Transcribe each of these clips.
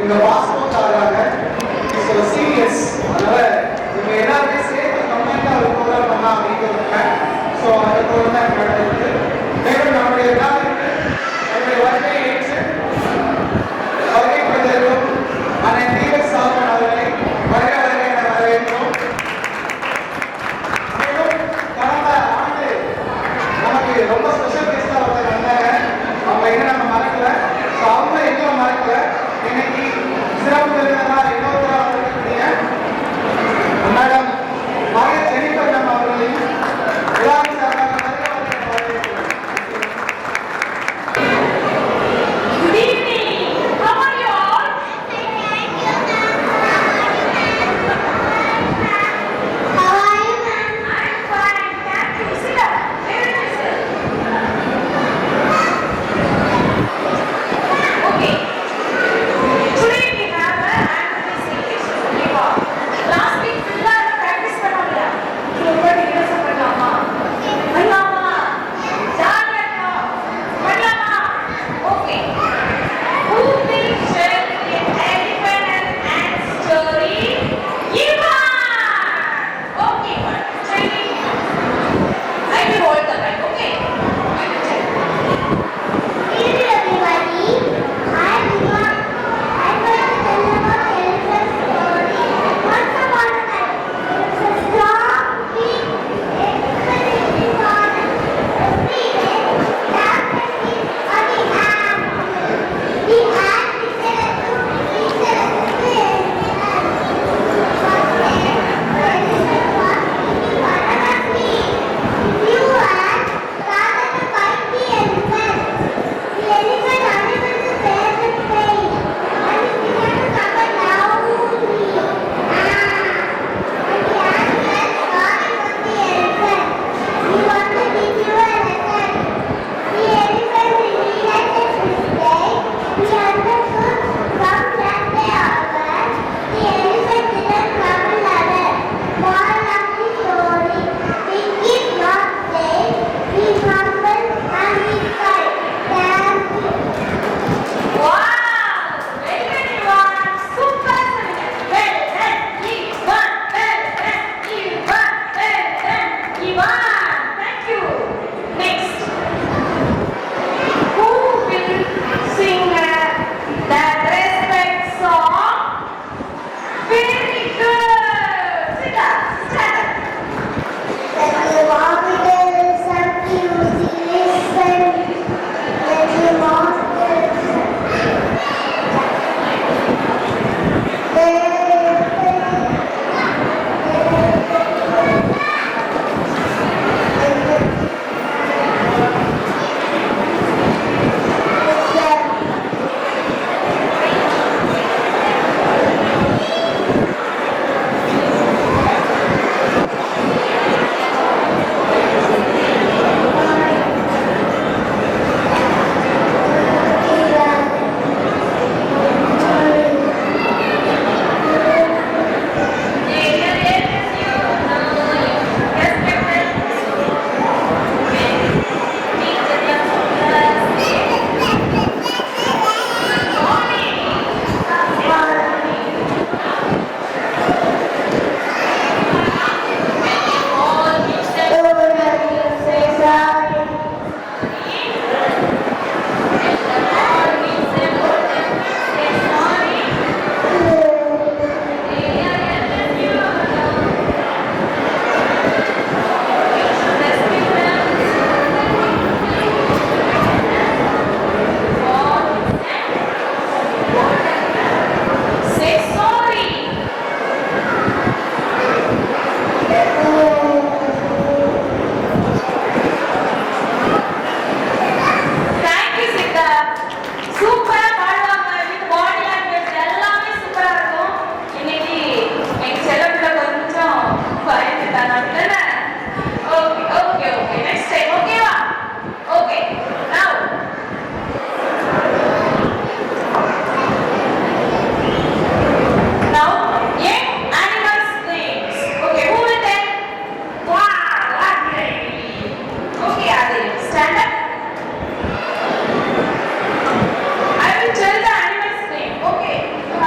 இவங்க பாஸ்போர்ட் ஆகிறாங்க. So serious, அதனால இவங்க எல்லாருமே சேர்த்து கம்பெனியாக ஒரு ப்ரோக்ராம் பண்ணலாம் அப்படின்னு இருக்கேன். ஸோ அந்த ப்ரோக்ராம் தான் எனக்கு நடக்குது. மேலும் நம்முடைய எல்லாருக்கும் என்னுடைய வருகையை ஏற்று வருகை புரிந்திருக்கும் அண்ணன் தீபக் சால்மன் அவர்களை வருக வருக என வரவேற்கிறோம். மேலும் கடந்த ஆண்டு நமக்கு ரொம்ப ஸ்பெஷல் கெஸ்டாக ஒருத்தர் வந்தாங்க. அவங்க என்ன நம்ம மறக்கல. ஸோ அவங்க எங்களும் மறக்கல. இன்னைக்கு சிறப்பு விருந்தினராக இன்னொருத்தராக வந்திருக்கக்கூடிய மேடம் மகன் ஜெனிஃபர் நம்ம அவர்களையும் எல்லாரும் சார்பாக வருக வருக என வரவேற்கிறோம். Okay. Today we have an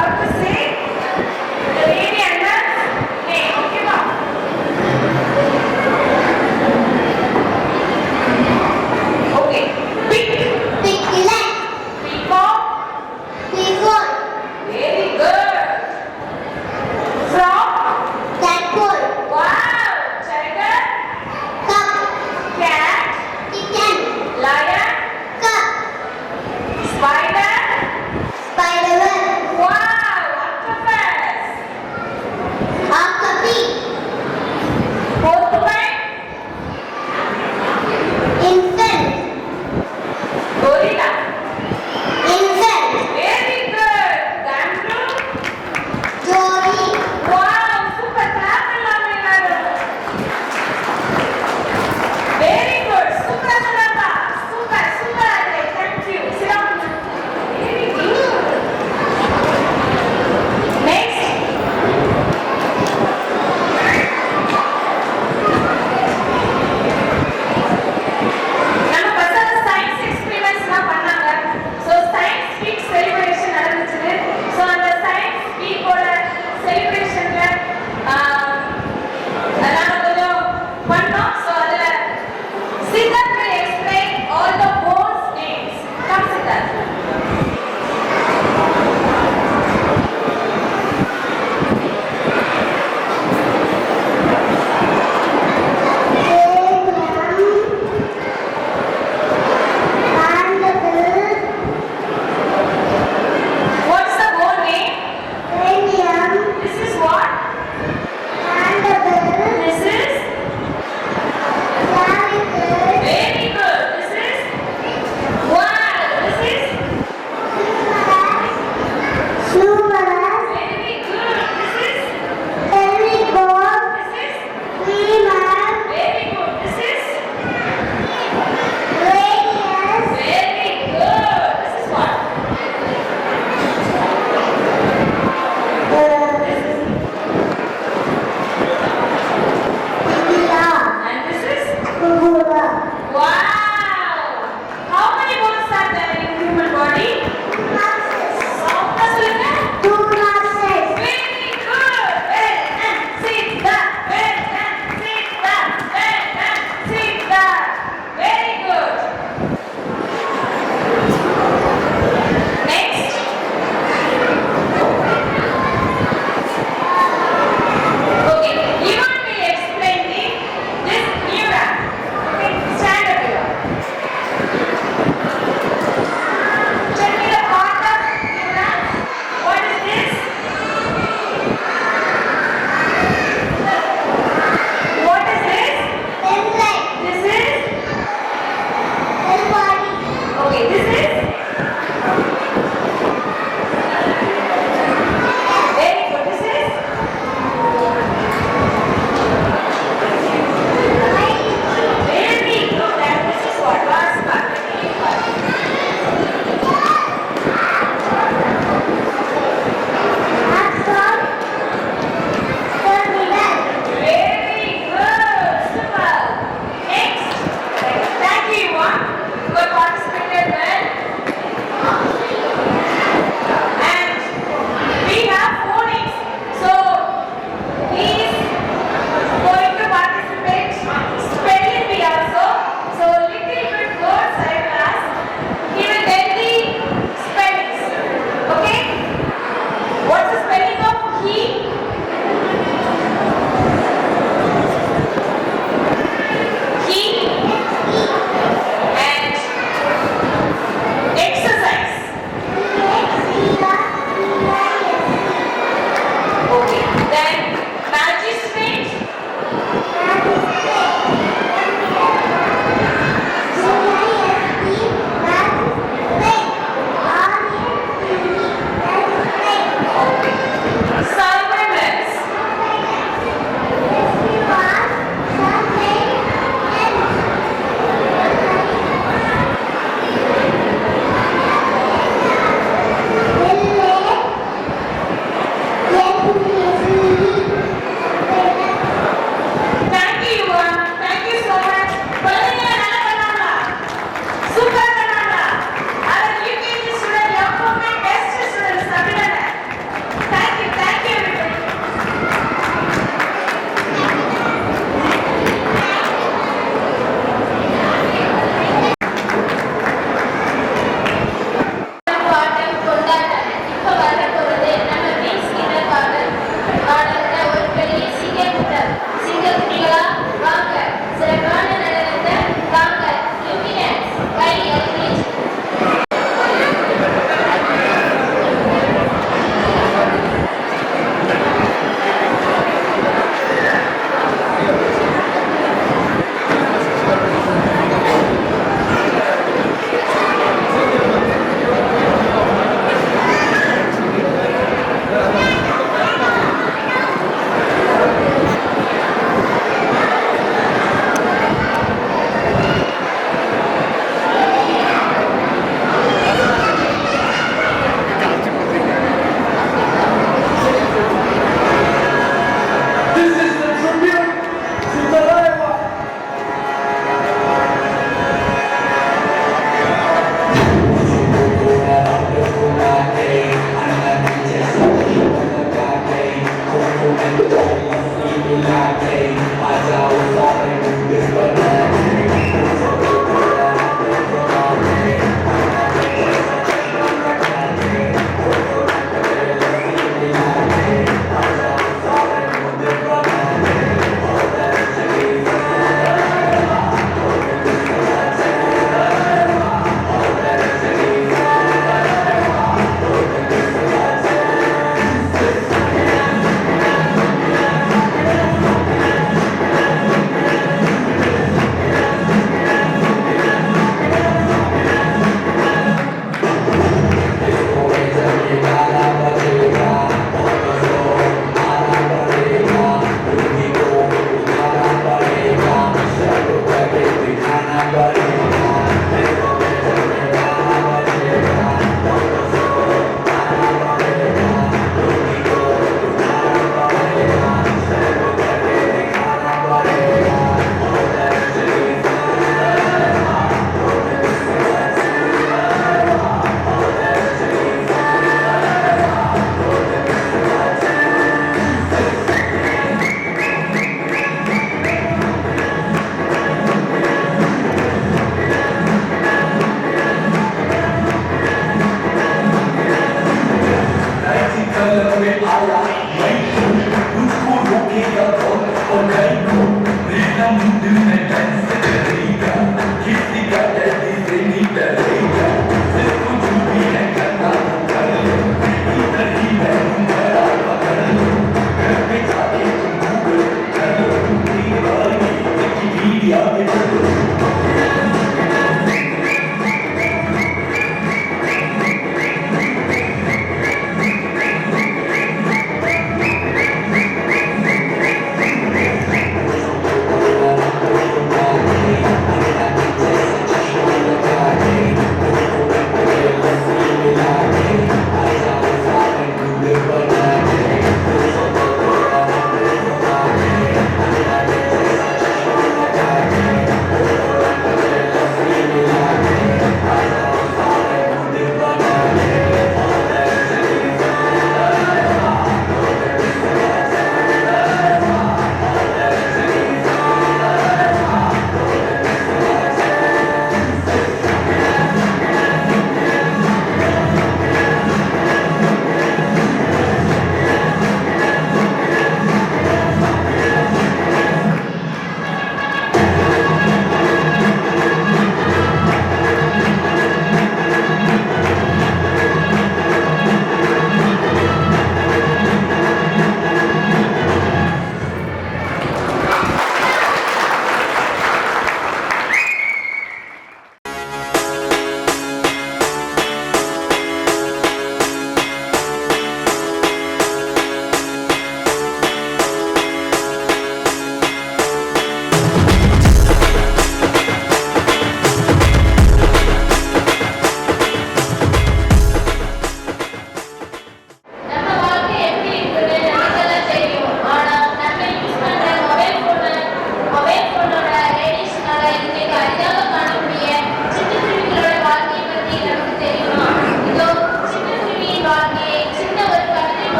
have to say the lady animal's name. Okay, ma? Okay. Pig. Piglet, Peacock. peacock, Very good. Frog. tadpole, Wow. Tiger. cock, Cat. kitten,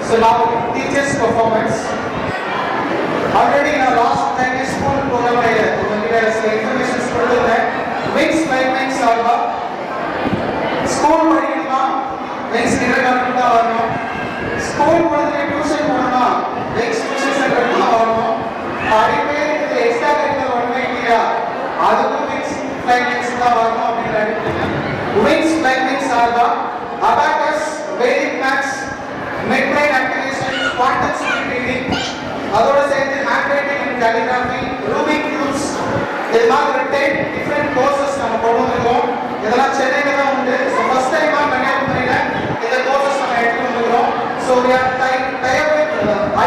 So now teachers performance. Already in our last time school program உங்ககிட்ட சில informations கொடுத்துருந்தேன். Wings like Wings alpha school படிக்கணுமா wings kindergarten தான் வரணும். School முடிஞ்சு tuition போகணுமா wings tuition centre தான் வரணும். படிப்பே இது எக்ஸ்ட்ரா கரிக்குலர் ஒன்றுமே இல்லையா அதுக்கும் விங்ஸ் லைக் விங்ஸ் தான் வரணும் அப்படின்னு அடிப்பீங்க. Wings like Wings Alpha abacus Vedic maths mid brain activation quantum speed reading அதோட சேர்த்து hand writing and calligraphy Rubik cubes இது மாதிரி 10 டிஃபரண்ட் கோர்சஸ் நம்ம கொண்டு வந்திருக்கோம். இதெல்லாம் சென்னையில தான் உண்டு. ஸோ ஃபர்ஸ்ட் டைமா கன்னியாகுமரியில இந்த கோர்சஸ் நம்ம எடுத்து வந்துக்கிறோம். So we are tied with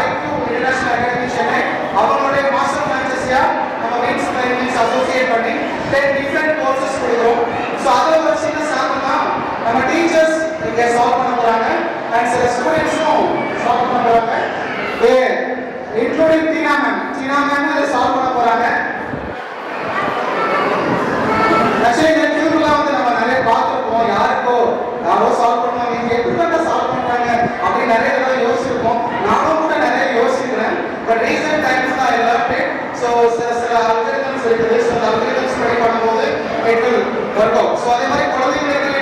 IQ International Academy Chennai அவங்களுடைய மாஸ்டர் பிரான்ச்சஸியா நம்ம விங்ஸ் ட்ரைனிங்ஸ் அசோசியேட் பண்ணி 10 டிஃபரண்ட் கோர்சஸ் கொடுக்குறோம். ஸோ அதை ஒரு சின்ன சாம்பிள் தான் நம்ம டீச்சர்ஸ் இங்கே சால்வ் பண்ண போறாங்க அண்ட் சில ஸ்டூடெண்ட்ஸும் சால்வ் பண்ண போறாங்க. including Tina ma'am இதை சால்வ் பண்ண போறாங்க. ஆக்சுவலி இந்த கியூப்லாம் வந்து நம்ம நிறைய பார்த்துருப்போம். யாரோ சால்வ் பண்ணுவாங்க இங்கே எப்படி சால்வ் பண்றாங்க அப்படின்னு நிறைய தடவை யோசிச்சிருப்போம். நானும் கூட நிறைய யோசிக்கிறேன். பட் ரீசெண்ட் டைம்ஸ் தான் எல்லாரும் ஸோ சில அல்காரிதம்ஸ் இருக்குது. ஸோ அந்த அல்காரிதம்ஸ் படி பண்ணும்போது it will work out. So அதே மாதிரி குழந்தைங்களுக்கு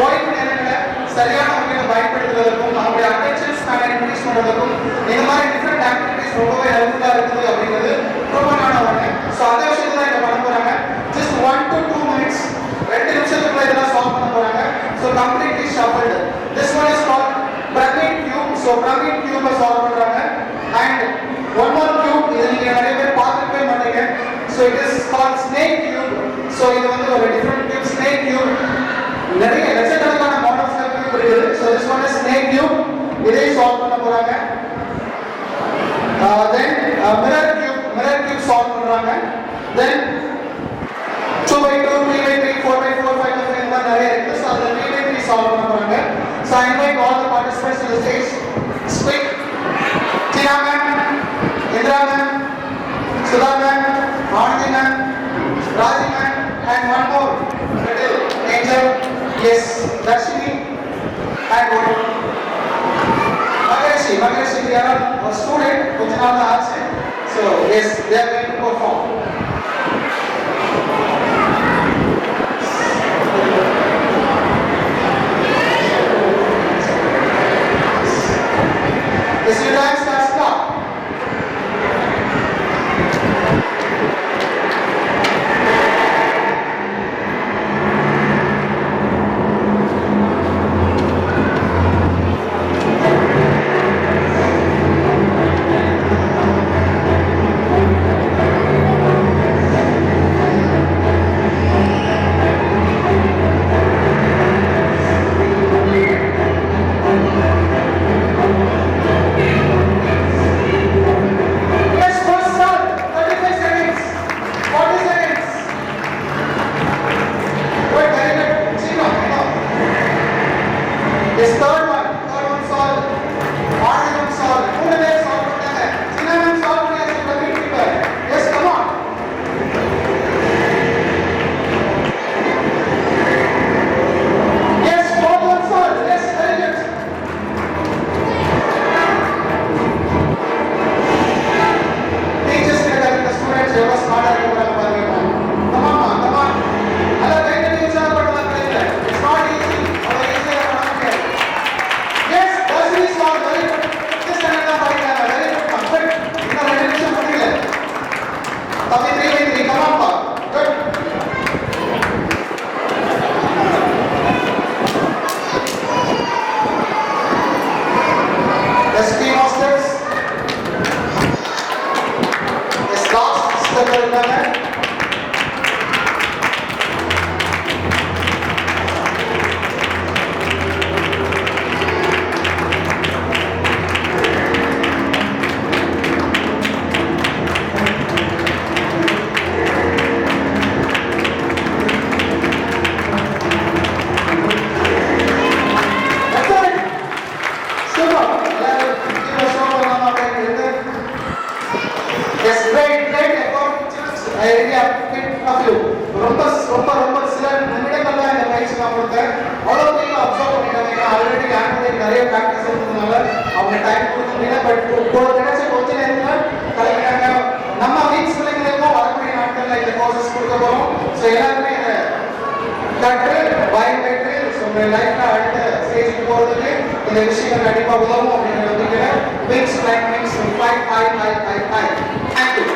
ஓய்வு நேரங்களை சரியான முறையில் பயன்படுத்துவதற்கும் அவங்களுடைய அட்டென்ஷன் ஸ்பேனை இன்க்ரீஸ் பண்ணுறதுக்கும் இந்த மாதிரி டிஃப்ரெண்ட் ஆக்டிவிட்டிஸ் ரொம்பவே ஹெல்ப்ஃபுல்லாக இருக்குது அப்படிங்கிறது ப்ரூவனான ஒன்று. ஸோ அந்த விஷயத்தை தான் இங்கே பண்ண போகிறாங்க. ஜஸ்ட் 1 to 2 minutes 2 நிமிஷத்துக்குள்ள இதெல்லாம் சால்வ் பண்ண போகிறாங்க. So completely shuffled. This one is called pyramid cube. So pyramid கியூபை சால்வ் பண்ணுறாங்க. அண்ட் ஒன் மோர் கியூப் இது நீங்கள் நிறைய பேர் பார்த்துருக்கவே மாட்டீங்க. So it is called snake cube. So இது வந்து ஒரு டிஃப்ரெண்ட் கியூப் ஸ்னேக் கியூப். நிறைய லட்சக்கணக்கான மாடல்ஸ் கியூப் இருக்குது. So this one is snake cube. இதை சால்வ் பண்ண போகிறாங்க. தென் மிரர் கியூப் சால்வ் பண்ணுறாங்க. தென் 2x2 3x3 4x4 5x5 இந்த மாதிரி நிறைய இருக்கு. ஸோ அதில் 3x3 சால்வ் பண்ண போகிறாங்க. So I invite all the participants to the stage. Speak Tina ma'am, Indra ma'am, Sudha ma'am, Anandi ma'am, Raji ma'am, and one more little angel, yes, Darshini, and one Magashi, they are a student, which are the arts, so yes, they are going to perform. This is time starts now. This third one solved. Anandi one solved. Who did they solve பண்ணாங்க? Tina ma'am solve பண்ணியாச்சு. Pyramid people. Yes, come on. Yes, fourth one solved. Yes, very good. Teachers கிட்ட இருக்க students எவ்வளவு ஸ்மார்ட்டா இருக்காங்க பாருங்க. Come on. அத கையில யூஸ் பண்ணலாம் கிடையாது. It's not easy. அவ்வளவு ஈஸியா பண்ண முடியாது. Yes, Darshini solved. Very good. Just another படிக்கிறாங்க. Very good. Perfect. இன்னும் 2 நிமிஷம் முடியல. தம்பி 3x3. Come on, pa. Good. Yes, team masters. Yes, last step இருக்காங்க. Yes, great effort. I really appreciate of you. ரொம்ப சில நிமிடங்கள்ல இந்த பயிற்சி நான் கொடுத்தேன். அவ்வளோ நீங்க அப்சர்வ் பண்ணிட்டாங்க. ஆல்ரெடி நிறைய ப்ராக்டிஸ் இருந்ததுனால அவங்க டைம் கொடுக்க முடியல. பட் கிடைச்ச கொஞ்ச நேரத்தில் கலைக்கிறாங்க. நம்ம வீக்ஸ் பிள்ளைங்களுக்கும் வரக்கூடிய நாட்களில் இந்த கோர்சஸ் கொடுக்க போகிறோம். ஸோ எல்லாருமே இதை கற்று பயன்பெற்று உங்களுடைய லைஃப்ல அடுத்த ஸ்டேஜுக்கு போகிறதுக்கு இந்த விஷயங்கள் கண்டிப்பாக உதவும் அப்படிங்கிற நம்பிக்கையில் wings like wings five five five five five. Thank you.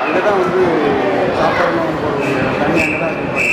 அங்கே தான் வந்து சாப்பாடுலாம் போடுவாங்க. தண்ணி அங்கே தான் கொடுப்பாங்க.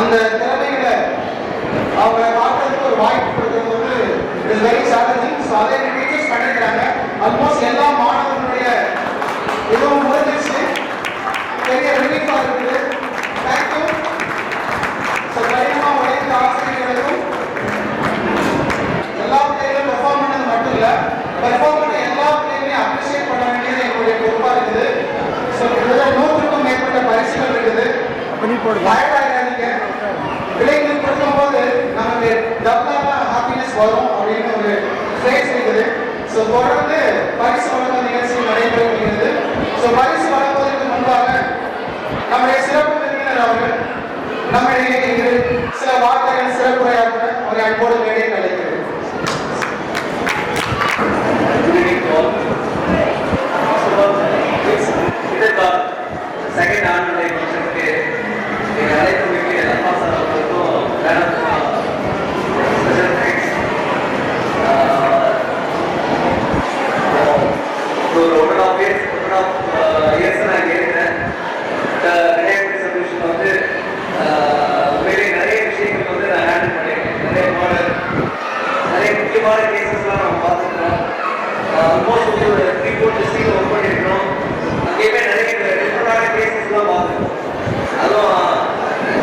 அந்த திறமைகளை அவங்க பார்க்கறதுக்கு ஒரு வாய்ப்பு கொடுக்கறது வந்து இட்ஸ் வெரி சேலஞ்சிங். ஸோ அதை டீச்சர்ஸ் பண்ணிக்கிறாங்க. ஆல்மோஸ்ட் எல்லா மாணவர்களுடைய இதுவும் முடிஞ்சிச்சு. பெரிய ரிலீஃபாக இருக்குது. தேங்க்யூ. ஸோ கடினமாக உழைத்த ஆசிரியர்களுக்கும் எல்லா பிள்ளைகளும் பெர்ஃபார்ம் பண்ணது மட்டும் இல்லை, பெர்ஃபார்ம் பண்ண எல்லா பிள்ளைகளையும் அப்ரிஷியேட் பண்ண வேண்டியது எங்களுடைய பொறுப்பாக இருக்குது. ஸோ இதில் 100க்கும் மேற்பட்ட பரிசுகள் இருக்குது. பயப்படாதீங்க. பிள்ளைங்களுக்கு கொடுக்கும்போது நமக்கு டபுளாக ஹாப்பினஸ் வரும் அப்படின்னு ஒரு ஃப்ரேஸ் இருக்குது. ஸோ தொடர்ந்து பரிசு வழங்கும் நிகழ்ச்சி நடைபெற வருகிறது. ஸோ பரிசு வழங்குவதற்கு முன்பாக நம்முடைய சிறப்பு விருந்தினர் அவர்கள் நம்முடைய சில வார்த்தைகள் சிறப்புரையாற்ற ஒரு அன்போடு மேடையை அழைக்கிறேன். செகண்ட் ஆனுவல் டே ஃபங்க்ஷனுக்கு எங்கள் அழைத்தமைக்கு அப்பா சார் அவர்களுக்கும் மேடத்துக்கும் ஸ்பெஷல் தேங்க்ஸ். ஒரு 1.5 இயர்ஸ் நான் இங்கே இருக்கிறேன். இந்த விநாயகர் சப்மிஷன் வந்து உண்மையிலே நிறைய விஷயங்கள் வந்து நான் ஹேண்டில் பண்ணியிருக்கேன். நிறைய முக்கியமான கேசஸ்லாம் நம்ம பார்த்துருக்கோம். ஆல்மோஸ்ட் வந்து ஒரு 3-4 டிஸ்ட்ரிக்ட் ஒர்க் பண்ணியிருக்கிறோம். அங்கேயுமே நிறைய டிஃப்ரெண்டான கேசஸ்லாம் பார்த்துருக்கோம். அதுவும்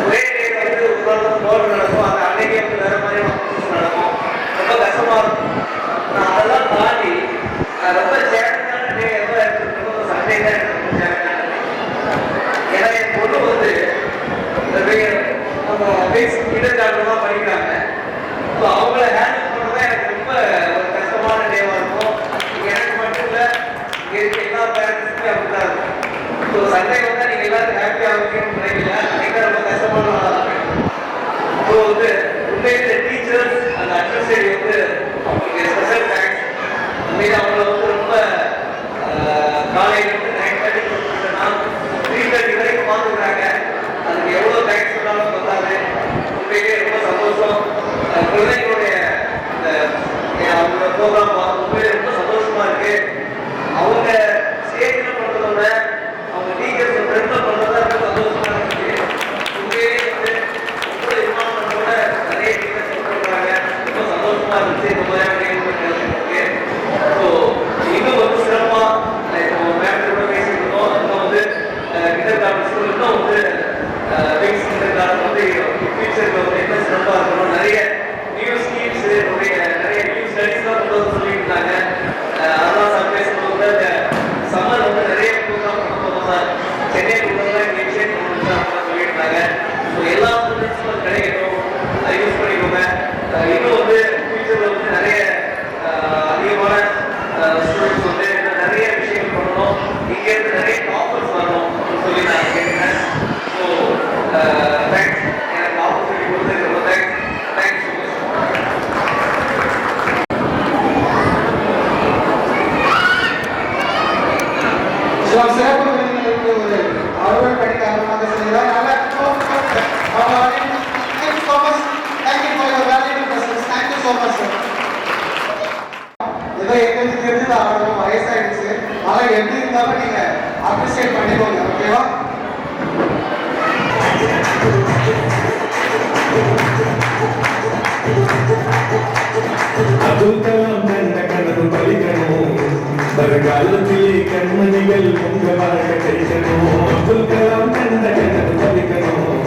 ஒரே டேல வந்து ஒரு போர்டு நடக்கும், அந்த அன்னைக்கே வந்து வேறு மாதிரி நடக்கும். ரொம்ப கஷ்டமாக இருக்கும். நான் அதெல்லாம் தாண்டி ரொம்ப சேலஞ்சான டே எப்போ எடுத்துருக்கோம், சண்டே தான் எடுத்துருக்கோம். ஏன்னா என் பொண்ணு வந்து நம்ம பேசிக் கிண்டர்கார்டன் படிக்கிறாங்க. ஸோ அவங்கள ஹேண்டில் பண்ணுறது எனக்கு ரொம்ப ஒரு கஷ்டமான டேவாக இருக்கும். எனக்கு மட்டும் இல்லை, இங்கே இருக்க எல்லா பேரண்ட்ஸுமே அப்படிதான் இருக்கும். ஸோ சண்டே வந்து நீங்கள் எல்லாரும் ஹாப்பியாக இருக்கணும்னு நினைக்கல, அன்றைக்கி ரொம்ப கஷ்டமான நாளாக இருக்கும். ஸோ வந்து உண்மையிலே டீச்சர்ஸ் அந்த அட்மினிஸ்ட்ரேட்டிவ் வந்து அவங்களுக்கு ஸ்பெஷல் தேங்க்ஸ். உண்மையிலே அவங்கள வந்து ரொம்ப காலையிலேருந்து 9:30 3:30 வரைக்கும் பார்த்துக்கிறாங்க. அதுக்கு எவ்வளோ தேங்க்ஸ் சொன்னாலும் பத்தாது. உண்மையிலே ரொம்ப சந்தோஷம். குழந்தைங்களுடைய அவங்களோட ப்ரோக்ராம் உண்மையிலே ரொம்ப சந்தோஷமா இருக்கு. அவங்க ஸ்டேஜில் பண்ணுறதோட அவங்க டீச்சர்ஸ் ஃப்ரெண்டில் பண்ணுறதா ரொம்ப சந்தோஷமா இருக்கு. உண்மையிலே வந்து ரொம்ப என்வால்மெண்ட்டோட நிறைய டீச்சர்ஸ் பண்ணுறாங்க. ரொம்ப சந்தோஷமா இருந்துச்சு. ரொம்ப இருக்கு. ஸோ இன்னும் வந்து சிறப்பாக இப்போ மேம்கிட்ட பேசிட்டு இருக்கோம். இன்னும் வந்து கிண்டர்கார்டன் ஸ்கூல் இன்னும் வந்து விங்ஸ் கிண்டர்கார்டன் வந்து ஃபியூச்சரில் வந்து இன்னும் சிறப்பாக இருக்கணும். நிறைய நியூ ஸ்கீம்ஸ் நிறைய நியூ ஸ்டடிஸ்லாம் கொண்டு வந்து சொல்லியிருந்தாங்க. அதெல்லாம் சார் பேசும்போது அந்த சம்மர் வந்து நிறைய ப்ரோக்ராம் கொண்டு போதும் சார். சென்னை ப்ரோக்ராம்லாம் இங்கே இனிஷியேட் பண்ணி சொல்லியிருந்தாங்க. ஸோ எல்லா ஸ்டூடெண்ட்ஸும் கிடைக்கணும், அதை யூஸ் பண்ணிக்கோங்க. இன்னும் வந்து ஃபியூச்சரில் வந்து நிறைய அதிகமான ஸ்டூடெண்ட்ஸ் வந்து நிறைய விஷயங்கள் பண்ணணும். இங்கேருந்து நிறைய ஆஃபர்ஸ் வரணும் அப்படின்னு சொல்லி நான் கேட்குறேன். So thanks. எனக்கு ஆப்பர்ச்சுனிட்டி கொடுத்ததுக்கு ரொம்ப thanks. Thanks so much. So சிறப்பு விருந்தினருக்கு ஒரு அறுவடை படி காரணமாக செய்தார். நல்லா thank you so much. Thank you for your valuable presence. Thank you so much sir. ஏதோ எங்களுக்கு தெரிஞ்சது அவ்வளோ வயசாயிடுச்சு. ஆனால் எப்படி இருந்தாலும் நீங்கள் அப்ரிஷியேட் பண்ணிக்கோங்க. ஓகேவா? அப்துல் கலாம் கண்ட கனவு பலிக்கணும், வருங்காலத்திலே கண்மணிகள் உங்க வாழ்க்கை கிடைக்கணும். அப்துல் கலாம் கண்ட கனவு பலிக்கணும்,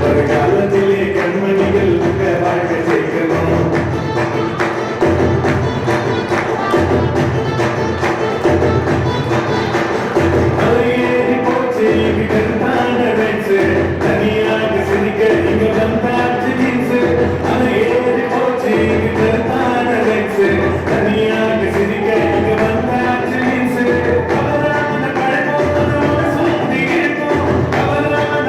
வருங்காலத்திலே கண்மணிகள் உங்க வாழ்க்கை சேர்க்கணும். அலையேறி போச்சு விகர்த்தான ரைட்ஸ், தனியாக சிரிக்க இங்க வந்தாச்சு ஜீன்ஸ். அலையேறி போச்சு விகர்த்தான ரைட்ஸ், தனியாக சிரிக்க இங்க வந்தாச்சு ஜீன்ஸ். கவரான பழமோது ஒரு சுத்தி இருக்கும், கவரான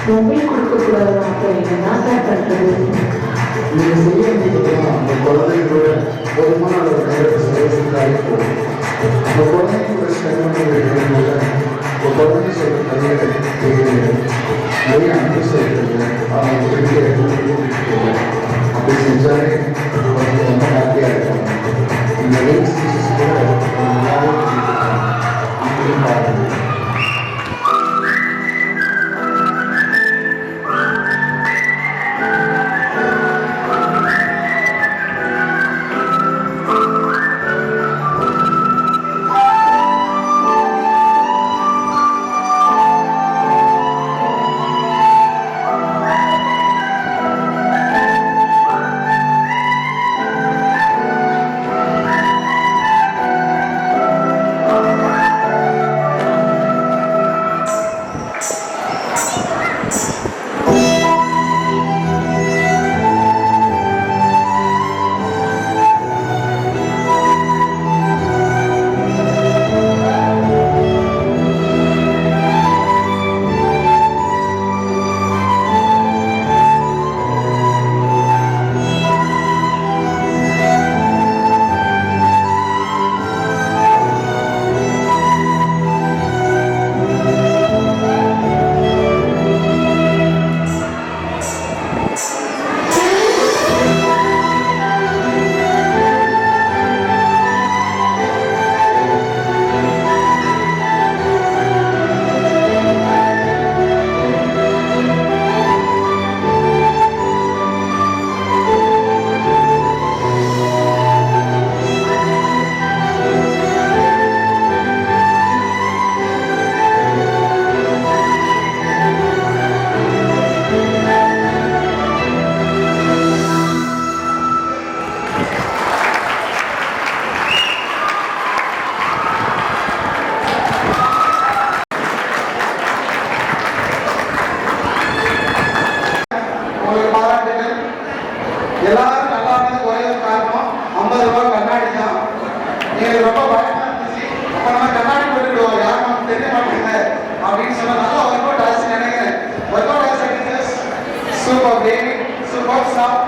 மொபைல் கொடுக்கக்கூடாது மாத்திரம் என்ன சார் பண்ணுறது? நீங்கள் செய்ய வேண்டியதுதான் அந்த குழந்தைங்களோட போதுமான அளவு நேரத்தை செலவழித்தாலே போதும். அந்த குழந்தைங்களோட ஸ்பெண்ட் பண்ணுறது உங்கள் குழந்தை சொல்கிற நிறைய கேட்குறது, நிறைய அன்பு செய்கிறது, அவங்க வீட்டில் எடுத்துக்கிறது, அப்படி செஞ்சாலே குழந்தை ரொம்ப ஹாப்பியாக இருக்காங்க. இந்த லைஃப் ஸ்டேஜஸ் கூட நல்லாவே நீங்களும் பாருங்கள். உங்களுக்கு பாராட்டுகள். எல்லாரும் நல்லா இருந்தது ஒரே ஒரு காரணம், 50 ரூபாய் கண்ணாடி தான். எனக்கு ரொம்ப பயமா இருந்துச்சு. அப்ப நம்ம கண்ணாடி போட்டுடுவோம், யாரும் நமக்கு தெரிய மாட்டேங்குது அப்படின்னு சொன்னா நல்லா ஒர்க் அவுட் ஆச்சு நினைக்கிறேன். ஒர்க் அவுட் ஆச்சு teachers, super baby, super stop.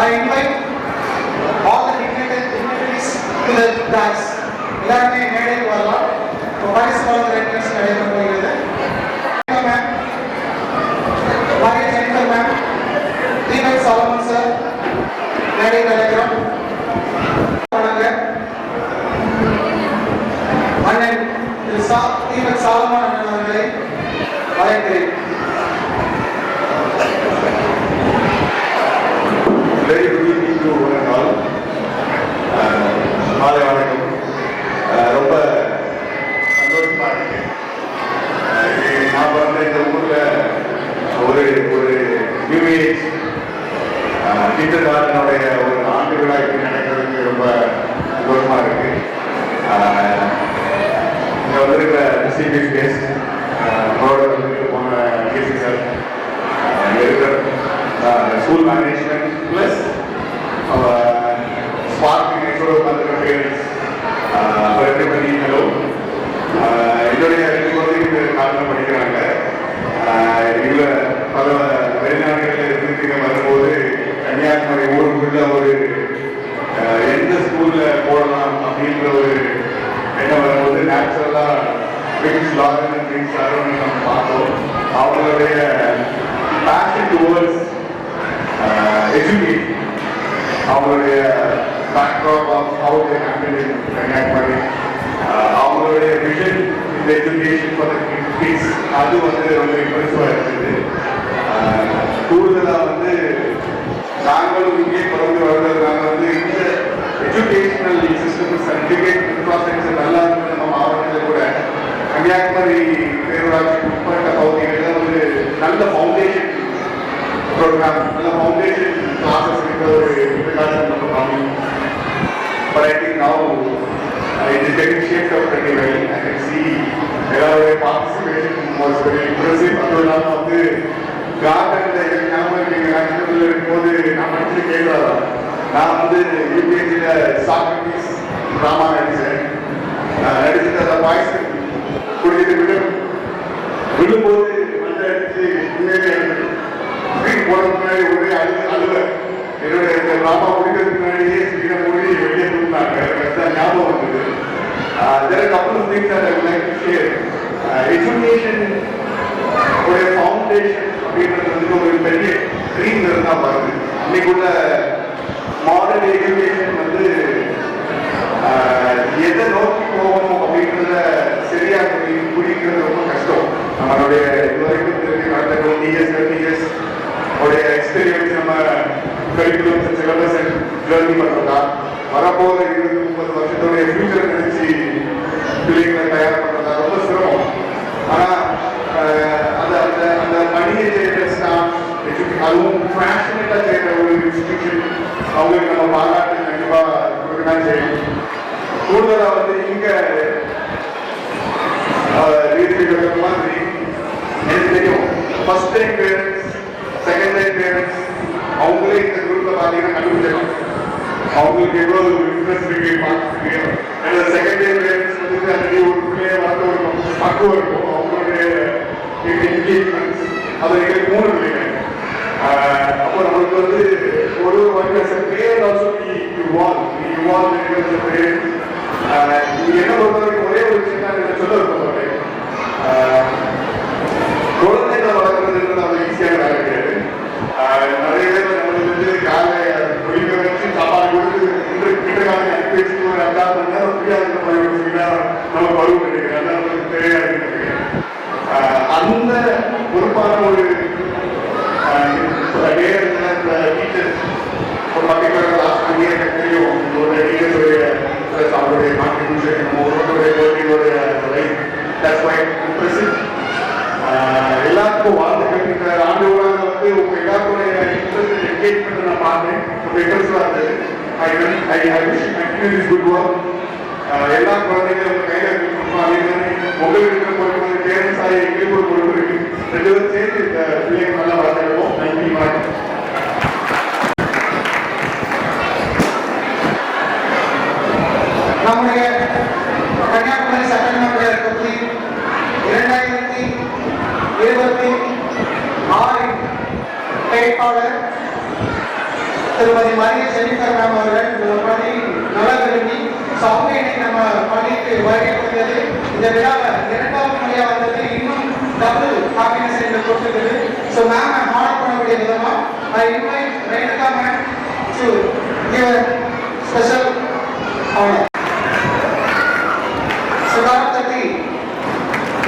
I invite all the dignitaries to the dance. எல்லாருமே மேடைக்கு வரலாம். இப்போ பரிசு வழங்குற ரெக்வெஸ்ட் நடைபெற போகிறது. Maria Jennifer ma'am, Deepak Solomon sir, மேடை நடைபெறும். அண்ணன் திரு தீபக் சாலமன் அண்ணன் அவர்களை அழைக்கிறேன். Very good evening to one and all. மாலை வணக்கம். ரொம்ப சந்தோஷமா இருக்கு. நான் வந்து இந்த ஊர்ல ஒரு நியூ ஏஜ் டீச்சர் கார்டனுடைய ஒரு ஆண்டு விழா இப்படி நடக்கிறதுக்கு ரொம்ப சந்தோஷமா இருக்கு. இங்க வந்திருக்கிற சிபிஎஸ் கேஸ் வந்து போன கேசி சார், இருக்கிற ஸ்கூல் மேனேஜ்மெண்ட் பிளஸ் ஸ்பார்க் நெக்ஸ்டோட உட்காந்துருக்க பேரண்ட்ஸ், எவ்ரிபடி ஹலோ. என்னுடைய 2 குழந்தைங்க காரணம் படிக்கிறாங்க. இதில் பல வெளிநாடுகளில் இருந்து வரும்போது கன்னியாகுமரி ஊருக்குள்ள ஒரு எந்த ஸ்கூலில் போடலாம் அப்படின்ற ஒரு எண்ணம் வரும்போது நேச்சுரலாக Prince Lauren and Prince Lauren நம்ம பார்த்தோம். அவங்களுடைய பேஷன் டுவர்ட்ஸ் எஜுகேஷன், அவங்களுடைய backdrop of how they handle in Kanyakumari, அவங்களுடைய விஷன் இந்த எஜுகேஷன் ஃபார் த கிட்ஸ், அது வந்து ரொம்ப இம்ப்ரெசிவாக இருக்குது. கூடுதலாக வந்து நாங்களும் இங்கே பிறந்து வளர்ந்ததுனால வந்து இந்த எஜுகேஷனல் சிஸ்டம், சர்டிஃபிகேட் இன்ஃப்ராஸ்ட்ரக்சர் நல்லா இருக்கு. நம்ம மாவட்டத்தில் கூட கன்னியாகுமரி பேரூராட்சி உட்பட்ட பகுதிகளில் வந்து நல்ல ஃபவுண்டேஷன் ப்ரோக்ராம், நல்ல ஃபவுண்டேஷன் கிளாஸஸ் இருக்கிற ஒரு காலம் நம்ம காணும். But I think now it is getting shaped up pretty well. I can see எல்லாருடைய participation was very impressive. அதுவும் இல்லாமல் வந்து கார்டனில் ஞாபகம் இருக்கும்போது நான் படிச்சு கேட்கறதா, நான் வந்து யூபிஎஸ்சியில் சாக்ரட்டிஸ் ட்ராமா நடித்தேன். நடிச்சுட்டு அதை வாய்ஸ் குடிச்சிட்டு விழும்போது வந்து அடிச்சு ஞாபகம் வந்தது. There are a couple of things that I would like to share. Education ஒரு ஃபவுண்டேஷன் அப்படின்றது வந்து ஒரு பெரிய ட்ரீம் இருந்தால் பாருங்க. இன்னைக்குள்ள மாடர்ன் எஜுகேஷன் வந்து எதை நோக்கி போகணும் அப்படின்றத சரியா புரிகிறது ரொம்ப கஷ்டம். நம்மளுடைய இதுவரைக்கும் தெரிஞ்சு கடந்த 20 years 30 years உடைய எக்ஸ்பீரியன்ஸ் நம்ம கரிக்குலம் சிலபஸ் ஜேர்னி பண்ணுறதா வரப்போகிற 20-30 வருஷத்துடைய ஃபியூச்சர் நினைச்சு பிள்ளைங்களை தயார் பண்ணுறதா ரொம்ப சிரமம். ஆனால் அந்த அந்த அந்த பணியை செய்கிற ஸ்டாஃப் அதுவும் பேஷனேட்டாக செய்கிற ஒரு இன்ஸ்டிடியூஷன் அவங்களுக்கு நம்ம பாராட்டு கண்டிப்பாக கொடுக்கதான் செய்யணும். கூடுதலாக வந்து இங்கே மாதிரி எனக்கு தெரியும் first time parents second time parents அவங்களே இந்த குரூப்பில் பார்த்தீங்கன்னா கண்டுபிடிச்சிடலாம் அவங்களுக்கு எவ்வளோ இன்ட்ரெஸ்ட் இருக்கு பார்த்துருக்கு. ஏன்னா செகண்ட் டைம் பேரண்ட்ஸ் வந்து அந்த ஒரு பிள்ளைய வளர்த்து இருக்கும் பக்குவம் இருக்கும் அவங்களுடைய என்கேஜ்மெண்ட்ஸ் அது எங்களுக்கு 3 பிள்ளைங்க. அப்போ நம்மளுக்கு வந்து ஒரு பேரண்ட் ஆல்சோ இவால்வ் பேரண்ட் என்ன பொறுத்தவரைக்கும் ஒரே ஒரு விஷயம் தான் எனக்கு சொல்ல விருப்பப்பட்டேன். குழந்தைகளை வளர்க்குறதுன்றது அவ்வளோ ஈஸியான வேலை கிடையாது. நிறைய பேர் நம்மளுக்கு வந்து காலை ஒழிக்க வச்சு சாப்பாடு கொடுத்து கிட்ட காலம் அனுப்பி வச்சுட்டு ஒரு 2 மணி நேரம் ஃப்ரீயாக இருக்க மாதிரி வச்சுக்கிட்டா நம்ம பருவம் கிடையாது. அதான் நம்மளுக்கு தேவையாக இருக்கு. அந்த பொறுப்பான ஒரு டீச்சர்ஸ் ஒரு பர்டிகுலர் லாஸ்ட் இயர் எனக்கு தெரியும் ஒரு டீச்சர்ஸுடைய அவருடைய கான்ட்ரிபியூஷன் நம்ம ஒருவருடைய குழந்தைகளுடைய லைஃப் தட்ஸ் மை இம்ப்ரெசிவ். எல்லாருக்கும் வாழ்த்துக்கள். இந்த ஆண்டு விழாவில் வந்து உங்கள் எல்லாருடைய இன்ட்ரெஸ்ட் என்கேஜ்மெண்ட் நான் பார்த்தேன். ரொம்ப இன்ட்ரெஸ்டாக இருந்தது. I wish continue this good work. எல்லா குழந்தைகளும் உங்கள் கையில் இருக்கணும். அதே மாதிரி உங்களுக்கு இருக்கிற பொறுப்பு பேரண்ட்ஸ் ஆகி எங்களுக்கு ஒரு பொறுப்பு இருக்கு. 2 பேரும் சேர்ந்து இந்த பிள்ளைங்க நல்லா வளர்த்துருக்கோம். நன்றி, வணக்கம். நம்முடைய கன்னியாகுமரி சட்டமன்ற தொகுதி 2026 வேட்பாளர் திருமதி மரிய ஜெனிஃபர் மேம் அவர்கள் இந்த பணி நல விரும்பி அவங்க இன்னைக்கு நம்ம பள்ளிக்கு வருகை கொடுத்தது. இந்த விழாவை 2வது முறையாக வந்தது இன்னும் டபுள் ஹாப்பினஸ் என்று கொடுத்துருக்குது. ஸோ மேம் ஹானர் பண்ணக்கூடிய விதமாக I invite Renuka ma'am to give special honour. சுகாதாரத்தை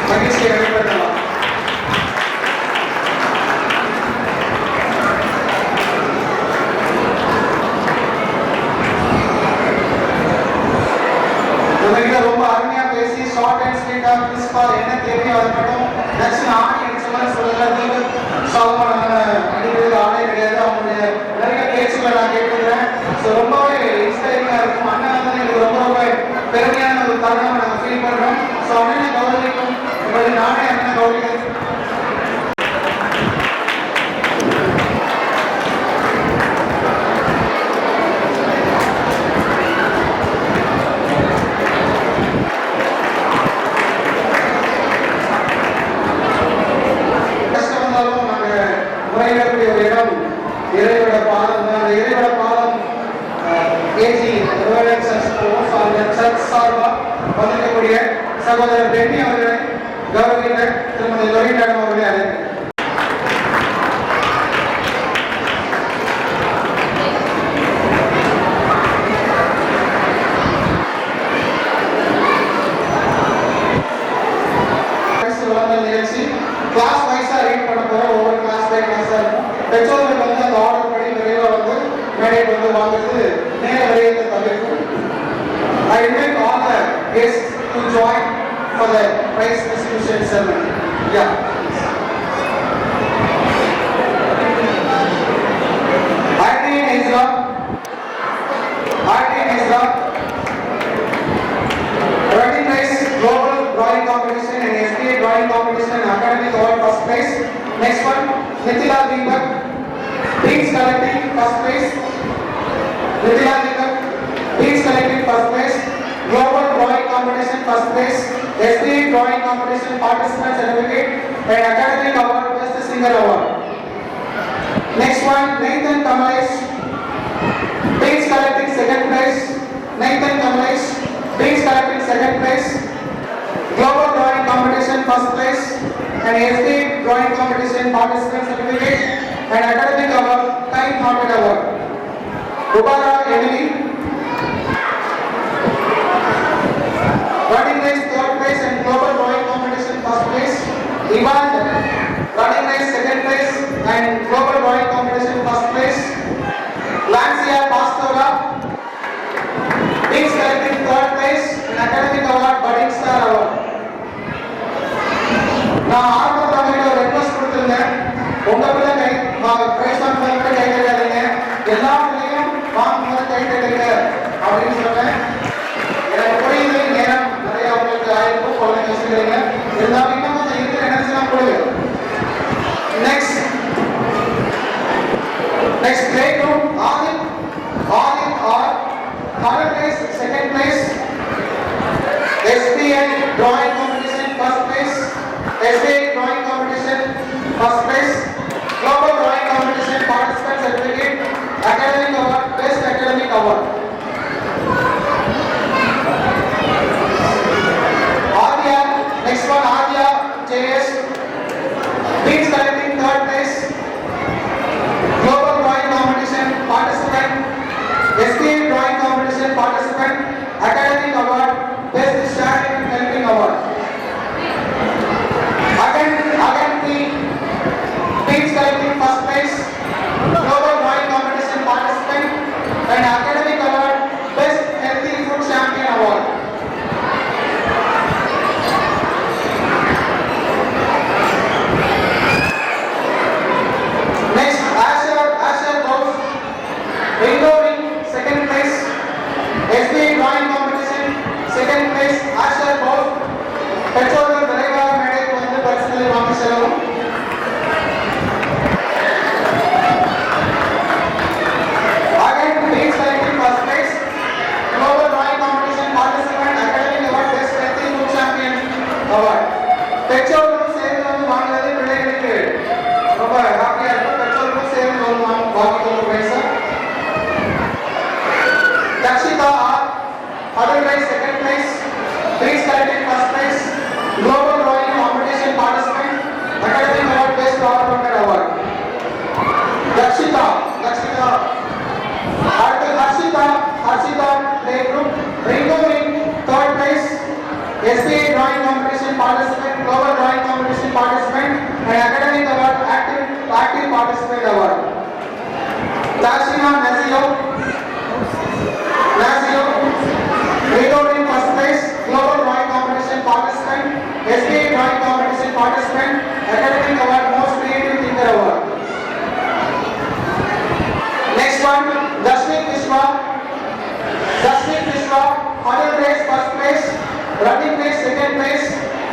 மகிழ்ச்சியை வெளிப்படுத்தலாம். ரொம்ப அருமையா பேசி ஷார்ட் அண்ட் ஸ்வீட்டா கிறிஸ்பா என்ன தேவையோ அதை மட்டும் நச்சு ஆணி அடிச்சலாம் சொல்றது சால்வான அடிக்கிறது ஆளே கிடையாது. அவங்களுடைய நிறைய பேச்சுகளை நான் கேட்டுக்கிறேன். ஸோ ரொம்பவே இன்ஸ்பைரிங்கா இருக்கும். அண்ணன் வந்து எனக்கு ரொம்ப ரொம்ப பெருமையான ஒரு தருணம் நாங்கள் ஃபீல் பண்றோம். ஸோ அண்ணனை கௌரவிக்கும் நானே அண்ணனை கௌரவிக்கிறேன். இறைவட பாதம் தான். அந்த இறைவட பாதம் ஏஜி சர்ச் சார்பாக வந்திருக்கக்கூடிய சகோதரர் பெண்ணி அவர்களை கௌரவிக்க திருமதி லொரிண்டாடம் அவர்களை அழைக்கிறேன். நிகழ்ச்சி கிளாஸ் வைஸா ரீட் பண்ண போற ஒவ்வொரு கிளாஸ் பை கிளாஸா இருக்கும். பெற்றோர்கள் வந்து அந்த ஆர்டர் படி விரைவாக வந்து மேடைக்கு வந்து வாங்குறது நேர விரையத்தை தவிர்க்கும். I invite all the guests to join for the prize distribution ceremony. Yeah. Irene Ezra, running prize global drawing competition and SBA drawing competition and academic award first prize. Next one, Nithila Deepak, Beads collecting first prize. Nithila Deepak, Beads collecting first prize. Global drawing competition first prize. SBA drawing competition participant certificate and academic award best singer award. Next one, Nathan Kamalesh, Beads collecting second prize. Nathan Kamalesh, Beats collecting second place, global drawing competition first place, and SD drawing competition participant certificate, and academic award, kind hearted award. Ubara Emily, running race third place and global drawing competition first place. Ivan, running race second place and global drawing competition first place. Lancia Pastora, beats collecting third place and academic award, budding star award. நான் ஆரம்பத்தில் அவங்ககிட்ட ஒரு request கொடுத்துருந்தேன், உங்க பிள்ளை price வாங்கும்போது கை தட்டாதீங்க, எல்லா பிள்ளையும் வாங்கும்போது கை தட்டுங்க அப்படின்னு சொன்னேன். எனக்கு புரியுது, நேரம் நிறைய உங்களுக்கு ஆயிருக்கும், குழந்தைங்க வச்சுக்கிறீங்க, இருந்தாலும் இன்னும் கொஞ்சம் இருக்கிற எனர்ஜிலாம் கொடுங்க. Next play group, Adit R, third place, second place, SBI drawing competition first place, SBI drawing competition first place, global drawing competition participant certificate, academic award, best academic award. Adya, next one Adya JS, beats collecting third place, global drawing competition participant, SBI drawing competition participant, academic award, best standing and helping award. Again beats collecting first place, global drawing competition participant, and academic award, best healthy food champion award. Next, Asher Bose, Ringo Ring, second place, SBI drawing competition, second place, Asher Bose, பெற்றோர்கள் விரைவாக மேடைக்கு வந்து பரிசுகளை வாங்கி செல்லவும். Again, beats collecting first place, global drawing competition participant, academic award, best healthy food champion award. பெற்றோர்களும் சேர்ந்து வந்து வாங்குறது பிள்ளைகளுக்கு ரொம்ப ஹாப்பியா இருக்கும். பெற்றோர்களும் சேர்ந்து வந்து வாங்கி கொண்டு price. Dakshita R, other prize second place, beats collecting first place, global drawing competition participant, academic award, best development award. Dakshita play group, Ringo Ring, third place, SBI drawing competition participant, global drawing competition participant, and academic award, active participant award. Tashina Nazio, Ringo Ring first place, global drawing competition participant, SBI drawing competition participant, academic award, most creative thinker award. Next one, Dashnik Vishwa, hurdle race first place, running race second place,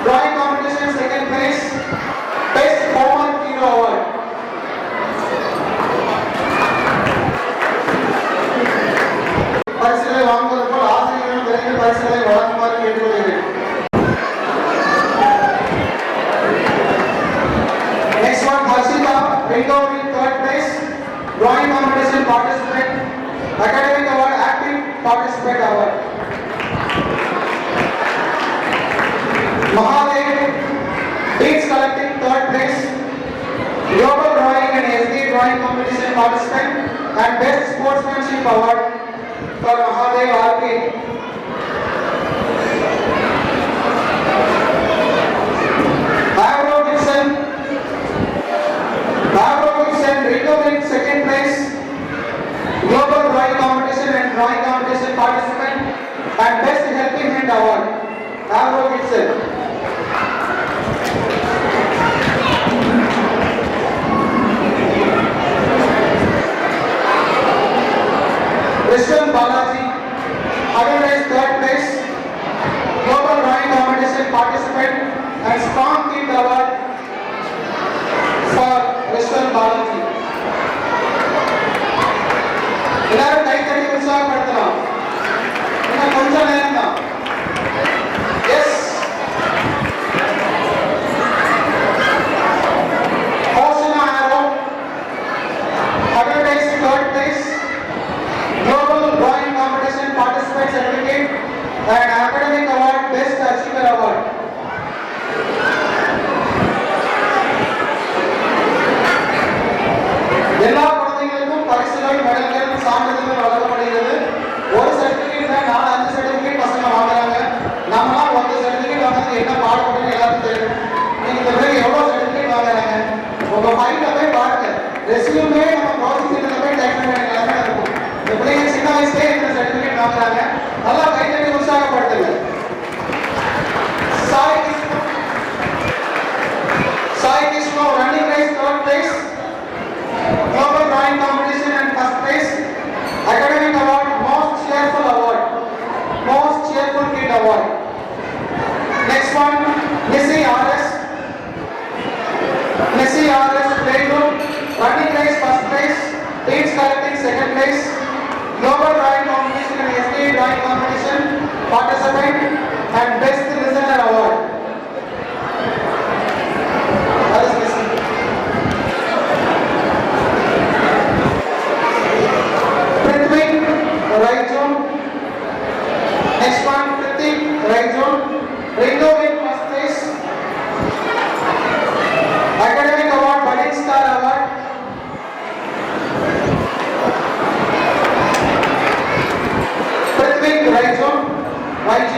drawing competition second place, best former hero award. பரிசுகளை வாங்குவது போல் ஆசிரியர்களும் விரைவில் பரிசுகளை வழங்குமாறு கேட்டுக்கொள்கிறேன். Next one, Harshita, Ringo Ring, third place, drawing competition participant, academic award, active participant award. Mahadev, beats collecting third place, global drawing and SD drawing competition participant, and best sportsmanship award for Mahadev RK. Avro Gibson, Ringo Ring, second place, global drawing competition and drawing competition participant, and best helping hand award. Avro Gibson. Vishwan Balaji, hurdle race third place, global drawing competition participant, and strong kid award for Vishwan Balaji. எல்லாரும் கை தட்டி உற்சாகப்படுத்தலாம். இன்னும் கொஞ்சம் நேரம் தான். Yes, Hoshina Arrow, hurdle race third place, global drawing competition participant certificate, and resume நம்ம browsing சென்டர்ல போய் type பண்ண வேண்டிய நிலைமை இருக்கும். இந்த பிள்ளைங்க சின்ன வயசுலேயே இந்த சர்டிஃபிகேட் வாங்குறாங்க. நல்லா கைத்தட்டி உற்சாகப்படுத்துங்க. Sai Krishna running race third place, global drawing competition and first place, academic award, most cheerful kid award. Next one, Missy RS, playgroup, running race first place, teams collecting second place, global drawing competition and SDA drawing competition participant and best listener award. That is Missy. Prithvi, right zone. Next one, Prithvi, right zone. Ringo in first place. Academic award, Budding Star award. Prithvi, right zone. YG.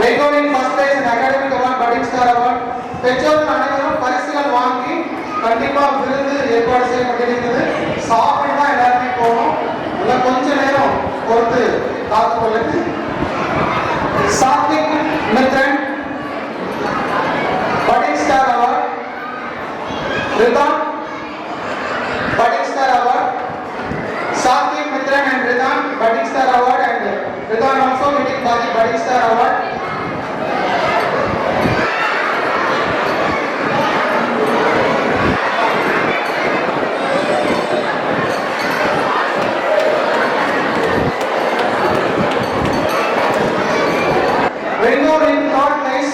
Ringo in first place and academic award, Budding Star award. பெற்றோர் அனைவரும் பரிசுகள் வாங்கி கண்டிப்பா விருது ஏற்பாடு செய்யப்பட்டிருக்கிறது. சாப்பிட்டு தான் எல்லாருமே போகணும். இல்லை கொஞ்ச நேரம் பொறுத்து காத்துக்கொள்ளுங்க. Sathvik Mithran Budding Star award. Ridhan Budding Star award. Sathvik Mitran and Ridhan Budding Star award, and Ridhan also getting Budding Star award. Ringo in third place,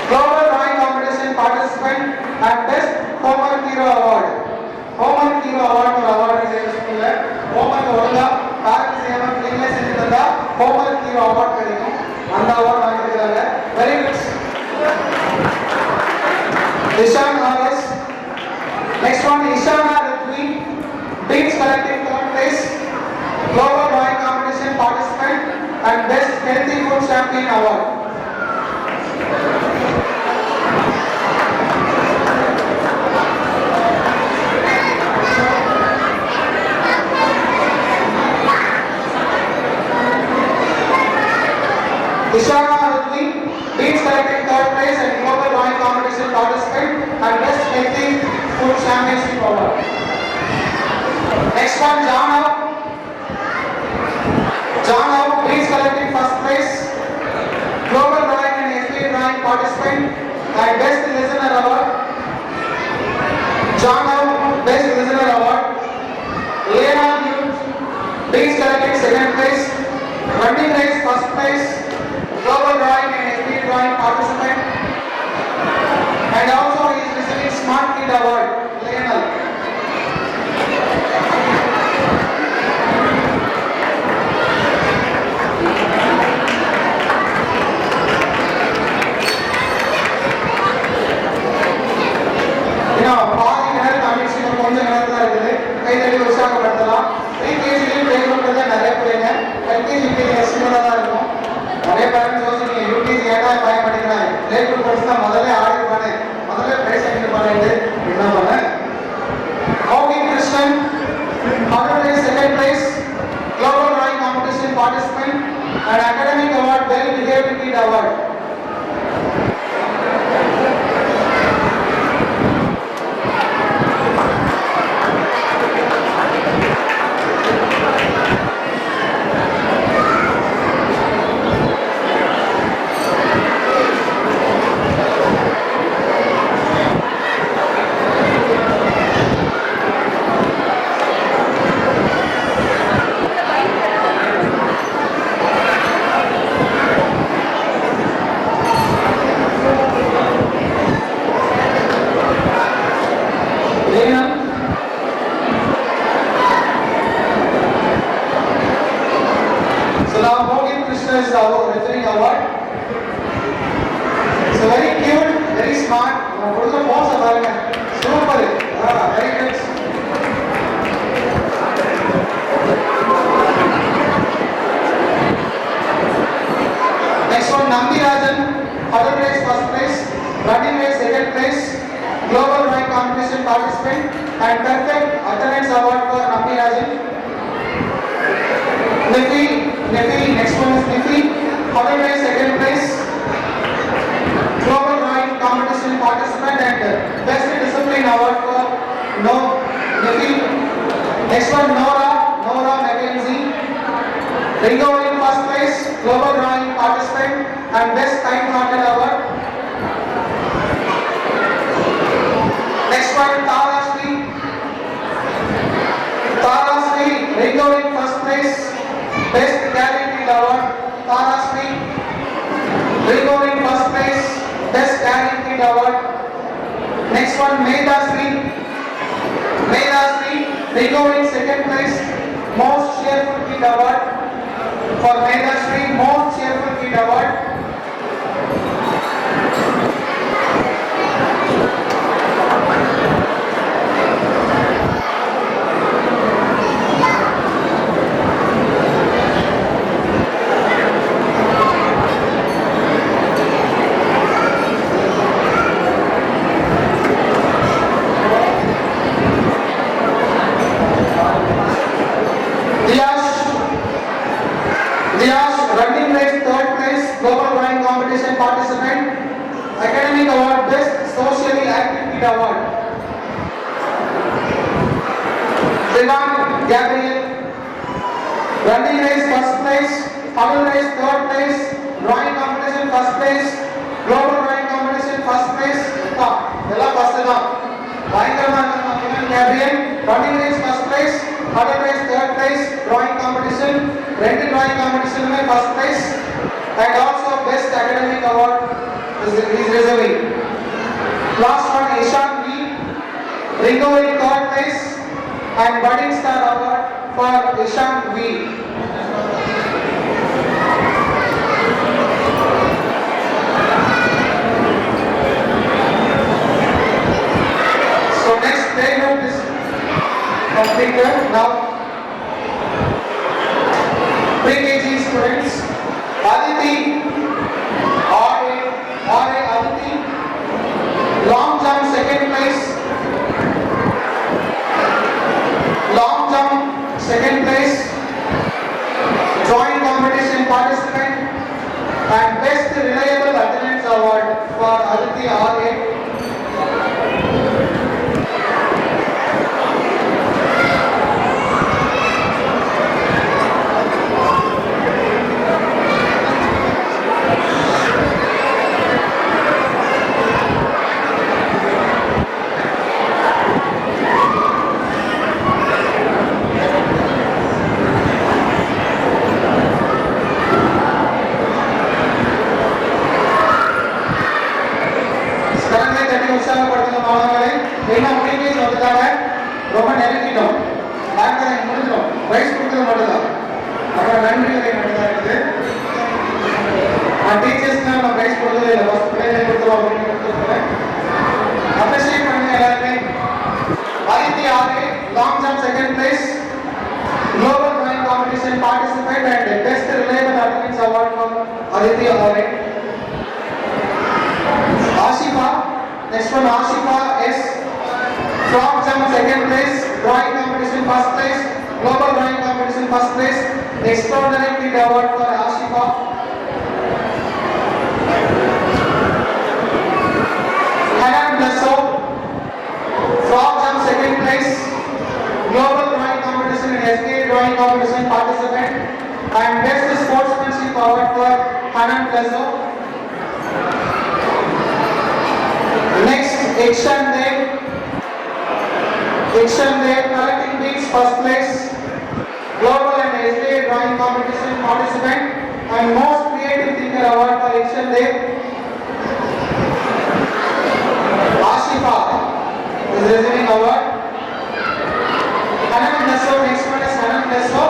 global drawing competition participant and best homework hero award. Homework hero award ஒரு award செய்யறதுல homework ஒழுங்கா parent செய்யாம பிள்ளைங்களே செஞ்சு தந்தா homework hero award கிடைக்கும். அந்த award வாங்கிருக்காங்க. Very good. Ishan RS. Next one, Ishana Ritvi, teams collecting third place, global drawing competition participant and best healthy food champion award. Ishana Ritvi, teams collecting third place and global drawing competition participant and best healthy food championship award. Next one, Janav, teams collecting first place, global drawing and SPA drawing participant and best listener award. Janav, best listener award. Lena Youth, teams collecting second place, running race first place, global drawing and SPA drawing participant, and also he is receiving Smart Kid award. Lionel. பாதி நேரம் தமிழ் கொஞ்சம் நேரம் தான் இருக்குது. கைத்தறி உற்சாகப்படுத்தலாம். ப்ரீகேஜிலையும் பிளேக்ரவுண்ட் நிறைய பிள்ளைங்க LKG சின்னதாக தான் இருக்கும். நிறைய பேரண்ட்ஸ் யோசிச்சு யூகேஜி ஏன்னா பயன்படுத்திக்கிறாங்க. பிளேக்ரவுண்ட் கோர்ஸ் தான் முதல்ல ஆடிருப்பானே, முதல்ல பிரைஸ் வாங்கிருப்பானேட்டு என்ன பண்ணேன். Okay Krishnan, second prize, global drawing competition participant and academic award, well behaved kid award. Running race second place, global drawing competition participant and perfect attendance award for Napi Rajan. Nifi, next one is Nifi, Hudal Race second place, Global Drawing Competition participant and Best Discipline award for Nifi. Next one Nora Mackenzie, Ringo in first place, Global Drawing participant and Best Kind-Hearted award. Next one Tara Sri, Ringo in first place, Best Guaranteed award. Tara Sri, Ringo in first place, Best Guaranteed award. Next one Medha Sri, Ringo in second place, Most Cheerful Kid award. For Medha Sri, Most Cheerful Kid award. Diyash, running race third place, Global Drawing Competition participant, Academic Award, Best Socially Active Kid award. Divan Gabriel, running race first place, Hudal race third place, Drawing Competition first place, Global Drawing Competition first place. Ella first da. Divan Gabriel, running race first place, Hudal race third place, Drawing Competition, Rented Drawing Competition में first place, and also Best Academic Award is reserving. Last one Ishan V, Ringo in third place, and Budding Star Award for Ishan V. So next day group is completed now. Pre-KG students, Aditi, R.A. Aditi, long jump second place, drawing competition participant, and Best Reliable Attendance Award for Aditi R.A. ரொம்ப நெருங்கிட்டோம். நாங்கள் முடிஞ்சிடும். Price கொடுத்தது மட்டும்தான். அப்புறம் நன்றி உரை மட்டும்தான் இருக்குது. டீச்சர்ஸ்க்கு நம்ம ப்ரைஸ் கொடுத்தது இல்லை. ஃபர்ஸ்ட் பிள்ளைகளை கொடுத்துருவோம் அப்படின்னு கொடுத்துருக்கேன். அப்ரிஷியேட் பண்ணுங்க எல்லாருமே. Aditya RA long jump second place, Global Drawing Competition participant and Best Reliable Attendance Award for Aditya R.A. Ashifa, next one Ashifa S. Frog jump second place, drawing competition first place, Global Drawing Competition first place, Extraordinary Kid Award for Ashifa. Hanan Blesso, frog jump second place, Global Drawing Competition and SK Drawing Competition participant, and Best Sportsmanship Award for Hanan Blesso. Next, Ikshan Dev, collecting beats first place, Global and SDA Drawing Competition participant, and Most Creative Thinker Award for Ikshan Dev. Ashifa is receiving award. Hanan Blesso, next one is Hanan Blesso.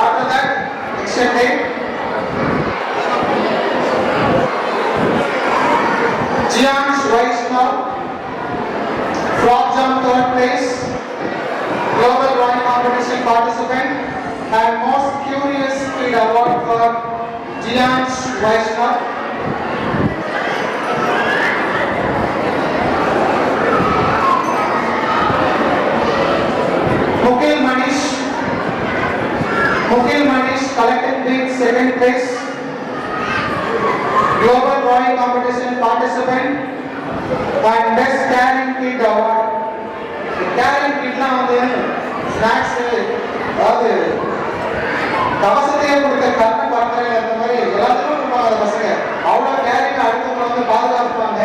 After that, Ikshan Dev. Jiansh Vaishnav, frog jump third place, Global Drawing Competition participant, and Most Curious Kid Award for Jiansh Vaishnav. competition participant and best carrying kit award. Carrying kitலாம் வந்து snacks அதாவது கவசத்தையே கொடுத்த கண்ண பரம்பரையில் அந்த மாதிரி எல்லாத்துக்கும் கொடுப்பாங்க அந்த பசங்க. அவ்வளோ கேரிங் அடுத்தவங்க வந்து பாதுகாப்பாங்க.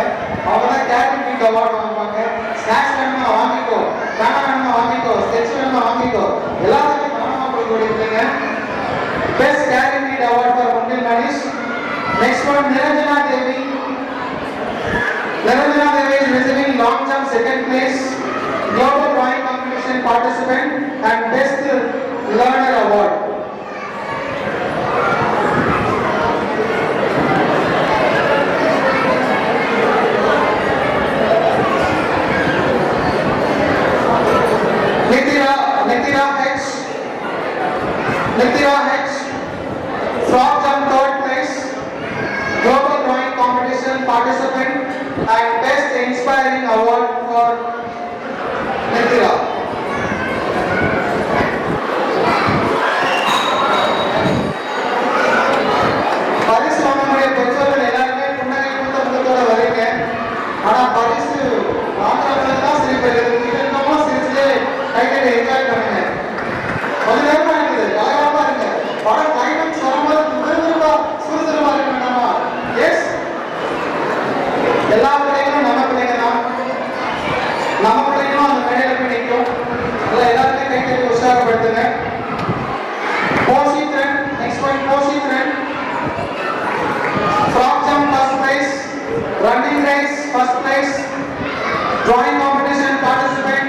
அவங்க தான் கேரிங் கிட் அவார்டு வாங்குவாங்க. ஸ்நாக்ஸ் வேணுமா வாங்கிக்கோ, பேனா வேணுமா வாங்கிக்கோ, ஸ்கெட்ச் வேணுமா வாங்கிக்கோ, எல்லாத்துக்கும் கவனமாக கொடுக்கக்கூடியதுங்க. Best caring kid award for Mundil Manish. Next one Niranjana Devi. Niranjana Devi is receiving long jump second place, global drawing competition participant and best learner award. Nitira H, frog jump third place, global drawing competition participant and best inspiring award for Nitira. பரிசு வாங்கக்கூடிய பெற்றோர்கள் எல்லாருமே புன்னகை பூத்த முகத்தோட வரீங்க. ஆனா பரிசு வாங்குறவங்க தான் சிரிப்பது. இன்னமும் சிரிச்சுட்டு கைகளை என்ஜாய் பண்ணுங்க. கொஞ்ச நேரமா இருக்குது, கலகலப்பா இருக்கு. படம் கிளைமேக்ஸ் வரும்போது சுறுசுறுப்பா இருக்க வேண்டாமா? எஸ், எல்லா பிள்ளைகளும் நம்ம பிள்ளைங்க தான். நம்ம பிள்ளைங்களும் அந்த மேடையில போய் நிற்கும். எல்லாருமே கை கட்டி உற்சாகப்படுத்துங்க. Poshithran, next one Poshithran. Frog jump first place, running race first place, drawing competition participant,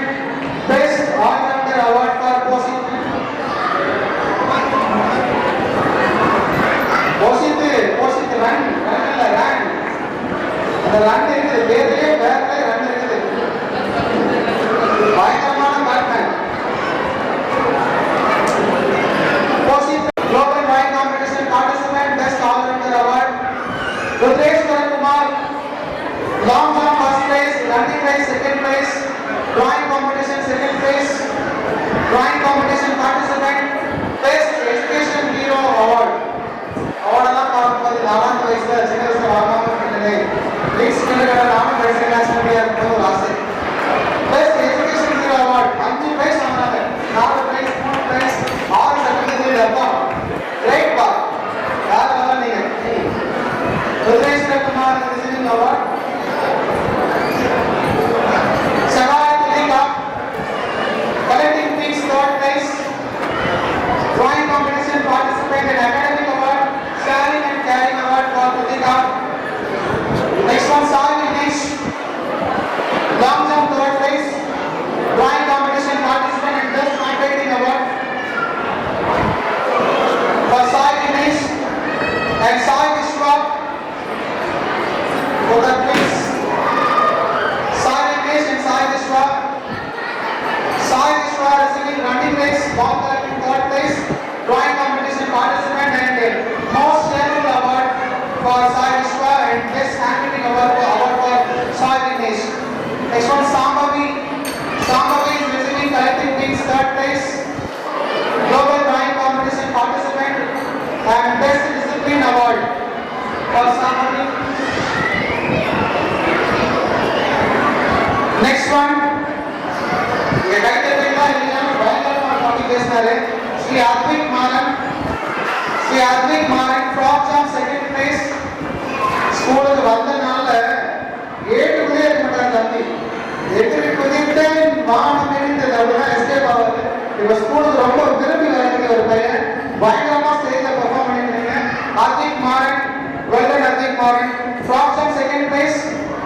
best all-rounder award for Poshitran. Poshit run, அந்த ரன் இருக்குது, பேர்லயே பேர்ல ரன் இருக்குது. பயங்கரமான Batman. Poshit global drawing competition participant, best all-rounder award. Rudresh Kumar, long jump first place, running race second place, drawing competition second place, drawing competition participant, best education hero award. அவார்டெல்லாம் பார்க்கும்போது 4ஆம் வயசுல சின்ன வயசுல வாங்காம இருந்தேன். Leaks கிட்ட நானும் படிச்சு கிளாஸ் பண்ணியா இருக்கணும் ஒரு ஆசை. Best education hero award 5 prize வாங்கினாங்க. 4 பிரைஸ், 3 பிரைஸ், 6 சர்டிஃபிகேட் எல்லாம். கிரேட் பா. யார் லெவல் நீங்க? Rudresh Kumar is receiving award. Shagaya Tulika, collecting peaks third place, drawing competition participant and academic award, sharing and carrying award for Tulika. Next one, Sai Vinesh, long jump third place, drawing competition participant and best handwriting award for Sai Vinesh and Sai Vishwa. For that place, Sai Vinesh and Sai Vishwa. Sai Vishwa receiving running race, ball collecting third place, drawing competition participant and most shareable award for Sai Vishwa and best handwriting award for Sai Vinesh. Next one, Sambhavi. Sambhavi is receiving collecting peaks third place, global drawing competition participant and best discipline award for Sambhavi. Next one, ये title देखा है निजाम பயங்கரமான topic பேசினாரு. Sri Advik Maran frog jump second place. ஸ்கூலுக்கு வந்த நாள்ல 7 மணி இருக்க மாட்டாங்க தம்பி. 8 குதித்தேன் வானம் எரிந்தது அப்படின்னா எஸ்கேப் ஆகுது. இப்போ ஸ்கூலுக்கு ரொம்ப விரும்பி வரக்கூடிய ஒரு பையன் பயங்கரமா ஸ்டேஜ்ல பெர்ஃபார்ம் பண்ணிருக்கீங்க. Advik Maran, well done Advik Maran. frog jump second place,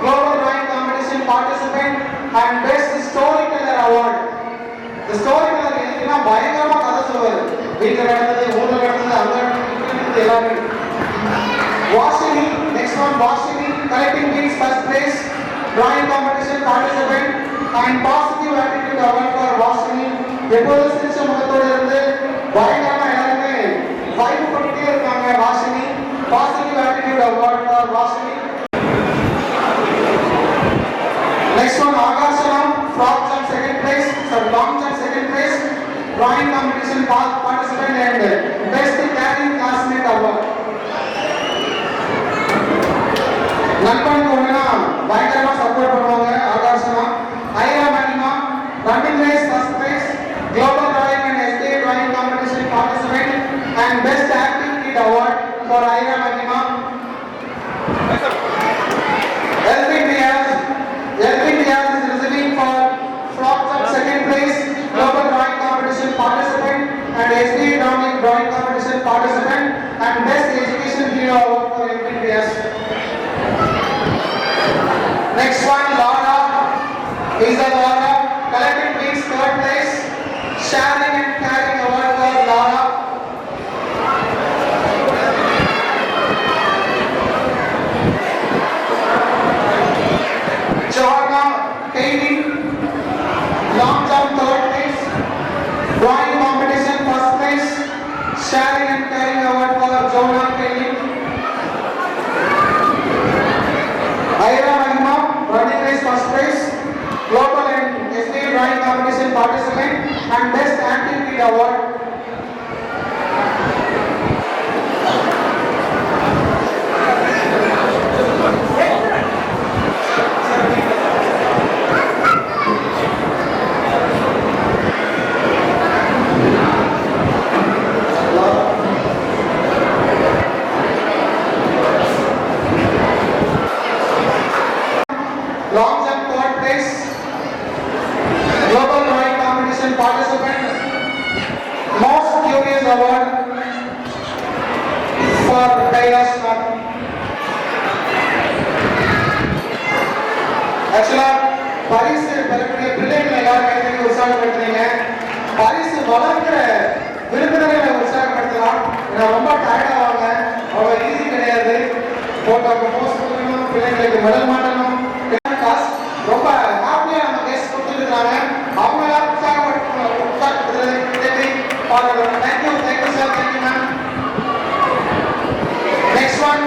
global drawing competition participant and best storyteller award. The storyteller எதுக்குன்னா பயங்கரமா கதை சொல்லுவாரு. வீட்டில் நடந்தது, ஊர்ல நடந்தது, அங்க நடந்தது எல்லாமே. Vashini, next one, Vashini, collecting peaks first place, drawing competition participant and positive attitude award for Vashini. எப்போதும் சிரிச்ச முகத்தோடு இருந்து பயங்கரமா எல்லாருமே வைப் பண்ணிட்டே இருக்காங்க. Vashini, positive attitude award for Vashini. Next one, Agashanam, frog jump second place, long jump second place, drawing competition participant and best carrying classmate award. நண்பனுக்கு ஒண்ணுனா பயங்கரமா சப்போர்ட் பண்ணுவாங்க ஆகாஷமா. Aira Manima running race first prize, global drawing and essay drawing competition participant and best acting kid award for Aira Manima. Elvin Diaz is receiving for Flops of second place, global drawing competition participant and SD drawing competition participant and best education hero award for Elvin Diaz. Next one, Laura is the Laura collecting weeks third place, sharing and carrying award for Laura. Joanna Katie, long jump third place, drawing competition first place, sharing and carrying award for Joanna Katie. Ira Mahima, running race first place, global and SD drawing competition participant and best activity award. Long jump third place, global drawing competition participant, most curious award for Kailash Nath. Actually, பரிசு பெறக்கூடிய பிள்ளைகளை எல்லாரும் கைத்தறி உற்சாகப்படுத்துறீங்க. பரிசு வளர்க்கிற விருந்தினர்களை உற்சாகப்படுத்தலாம். நான் ரொம்ப டயர்ட் ஆவாங்க, அவ்வளோ ஈஸி கிடையாது. போட்டோக்கு போஸ்ட் பண்ணணும், பிள்ளைங்களுக்கு மெடல் மாட்டணும். ரொம்ப ஹாப்பியா நம்ம கேஸ் கொடுத்துருக்காங்க. அவங்க எல்லாரும் உற்சாகப்படுத்துறது. Thank you sir, thank you ma'am. Next one,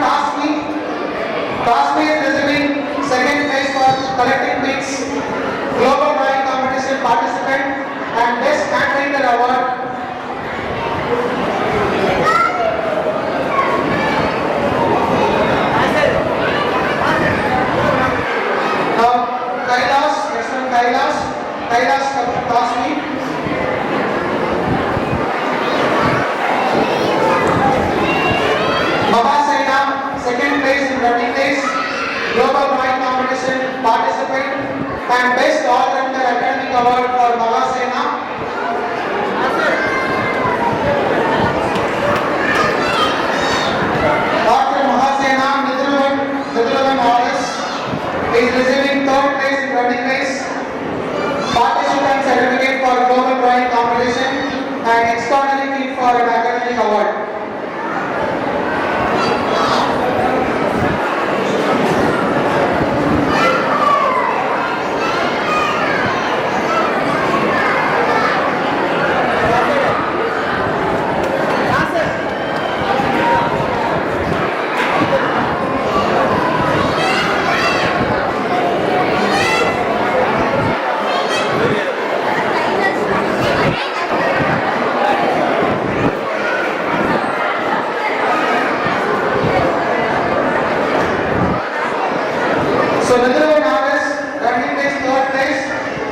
Tasmi is receiving second place for collecting pics, global drawing competition participant and best handwriter award. Now Kailash, next one Kailash Tasmi. Mahasena, second place in running race, global drawing competition participant and best all-rounder academic award for Mahasena. Dr. Mahasena Nidruvan RS is receiving third place in running race, participant certificate for global drawing competition and extraordinary gift for an academic award. So Nidruvan RS, running race third place,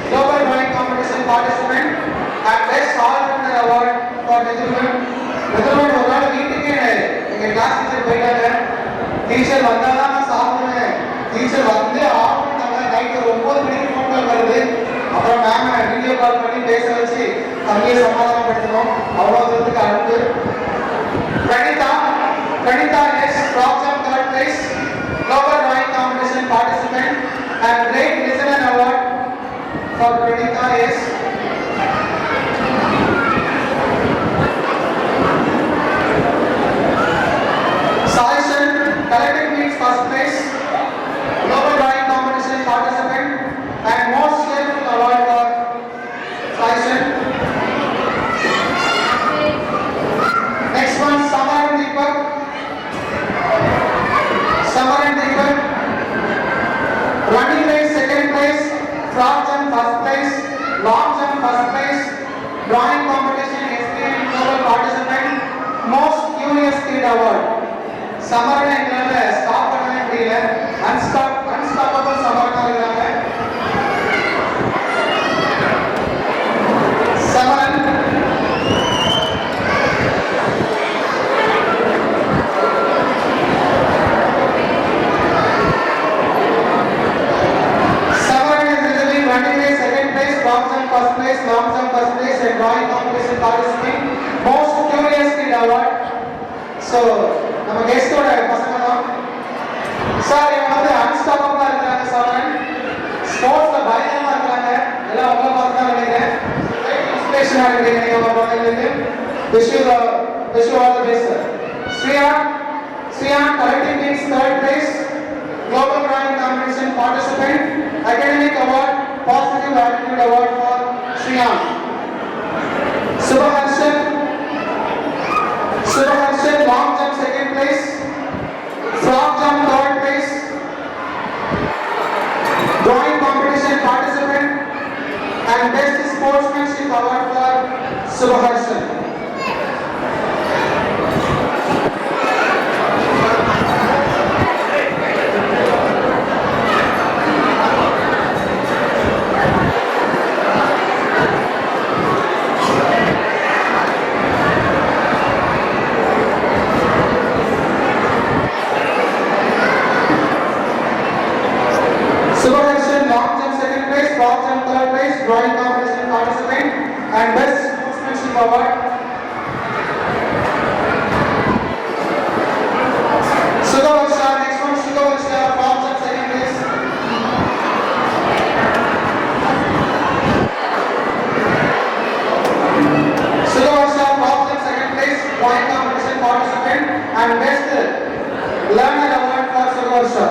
global drawing competition participant and best all-rounder award for Nidruvan. Nidruvan ஒரு நாள் வீட்டுக்கே எங்க class teacher போயிட்டாங்க. Teacher வந்தாதான் நான் சாப்பிடுவேன். Teacher வந்து afternoon night 9 மணிக்கு ஃபோன் கால் வருது. அப்புறம் மேம் வீடியோ கால் பண்ணி பேச வச்சு தம்பியை சமாதானப்படுத்தணும். அவ்வளோ தூரத்துக்கு அனுப்பு. Pranita is frog jump third place, global drawing competition participant and great listener award for Pranita is Salishan, collecting meets first place, global drawing competition participant and most cheerful award for Salishan. recognition and getting our brother. Wish you all the best, sir. Sriyan collecting means third place, global drawing competition participant, academic award, positive attitude award for Sriyan. Subhaharshan long jump second place, frog jump third place, drawing competition participant, and best sportsmanship award for Subhaharshan. Subhaharshan long jump second place, frog jump third place, drawing competition participant, and best sportsmanship award. Sugavarsha, next one, Sugavarsha, frog jump second place. Sugavarsha, frog jump second place, drawing competition participant, and best learner award for Sugavarsha.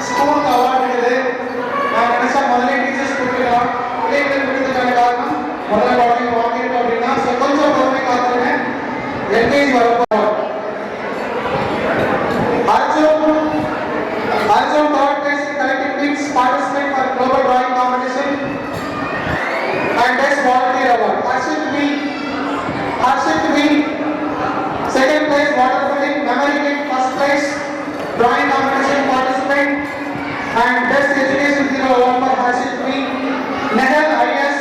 School award இது நான் நினைச்சா முதல்ல teachers கொடுக்கலாம் பிள்ளைகள் கொடுத்ததுக்கான காரணம் முதல்ல குழந்தைங்க வாங்கிட்டோம் அப்படின்னா கொஞ்சம் பொறுமை காத்துருங்க எல்கேஜி வரப்போ Arjun third place in collective teams participate for global drawing competition and best volunteer award. Harshit B second place waterfalling, memory game first place, drawing competition participant and best education hero award for Harshit B. Nehal IS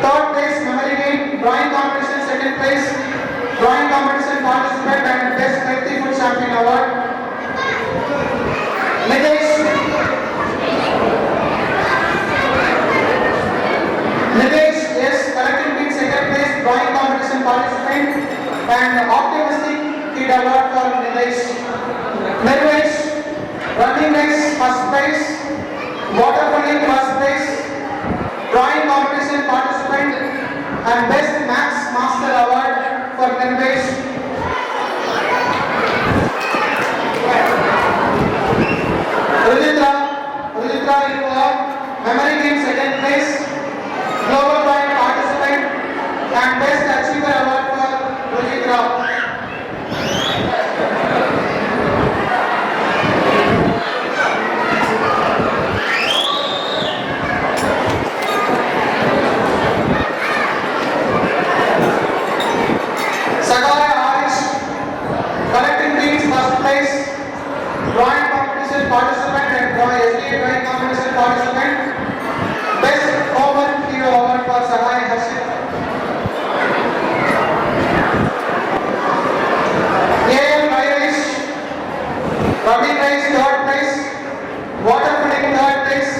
third place, memory game, drawing competition second place, drawing competition participant and best healthy food champion award. Nitesh yes, collecting team second place, drawing competition participant and optimistic kid award for Nitesh. Nirvesh running race first place, waterfalling first place, drawing competition participant and best maths master award for Nirvesh. Ruditra in memory game second place, global drawing participant and best achiever award for Ruditra. Sagaya Harish collecting teams first place, drawing competition participant and SDA drawing competition participant, best homework hero award for Sagaya Harshit. AM Irish running race third place, waterfalling third place,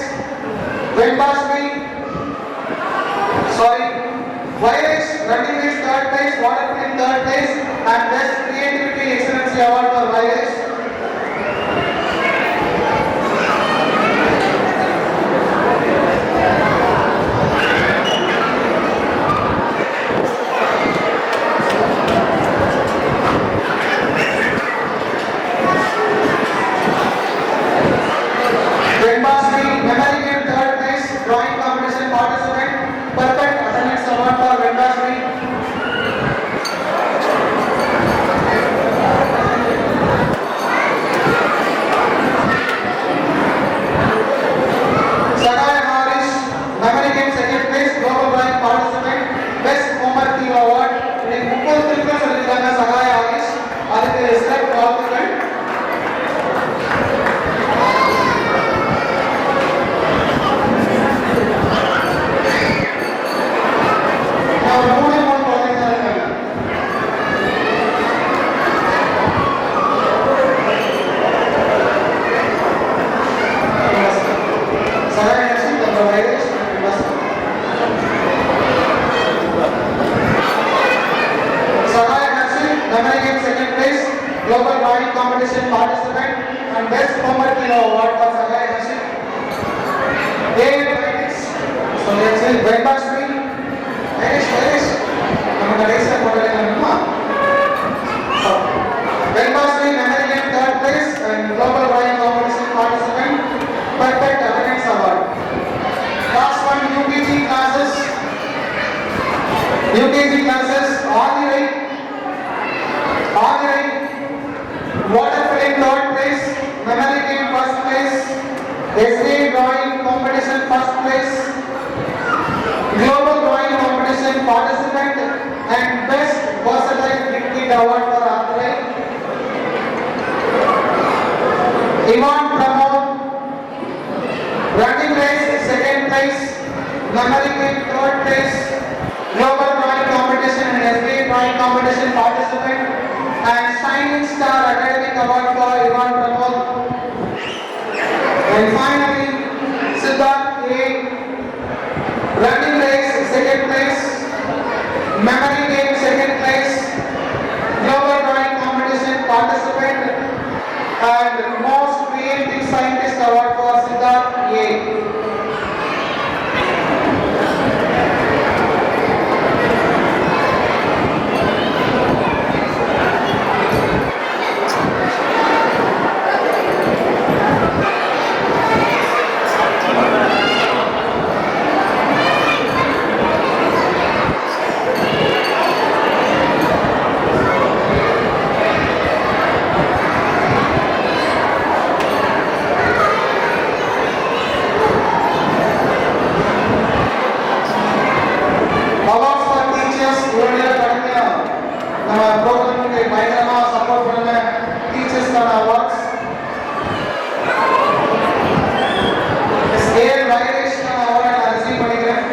Irish running race third place, waterfalling third place and best creativity excellency award for Irish. Memory game third place, drawing competition participant, perfect attendance award for Vendasri. Sagaya Harish, memory game second place, global drawing participant, best homework team award. In 30 சொல்லிருக்காங்க Sagaya Harish, அதுக்கு select வாழ்த்துக்கள். Global drawing competition participant and best homework award for Sagaya Hashim. So let's Vendasri, நம்ம கடைசியா போட்டேன்னா Vendasri American third place and global drawing competition participant perfect attendance award. Last one UKG classes Adirai water filling third place, memory game first place, essay drawing competition first place, global drawing competition participant and best versatile kit award for Adirai. Ivan Pramod, running race second place, memory game third place, global drawing competition and essay drawing competition participant and Shining Star Academic Award for Ivan Pramod. And finally, Siddharth A, running race second place, memory game second place, global drawing competition participant and most creative scientist award for Siddharth A. Awards for teachers இவங்கள படிக்க நம்ம ப்ரோக்ராமுக்கு பயங்கரமா support பண்ண டீச்சர்ஸ்க்கான awards scale variation award நான் receive பண்ணிக்கிறேன்.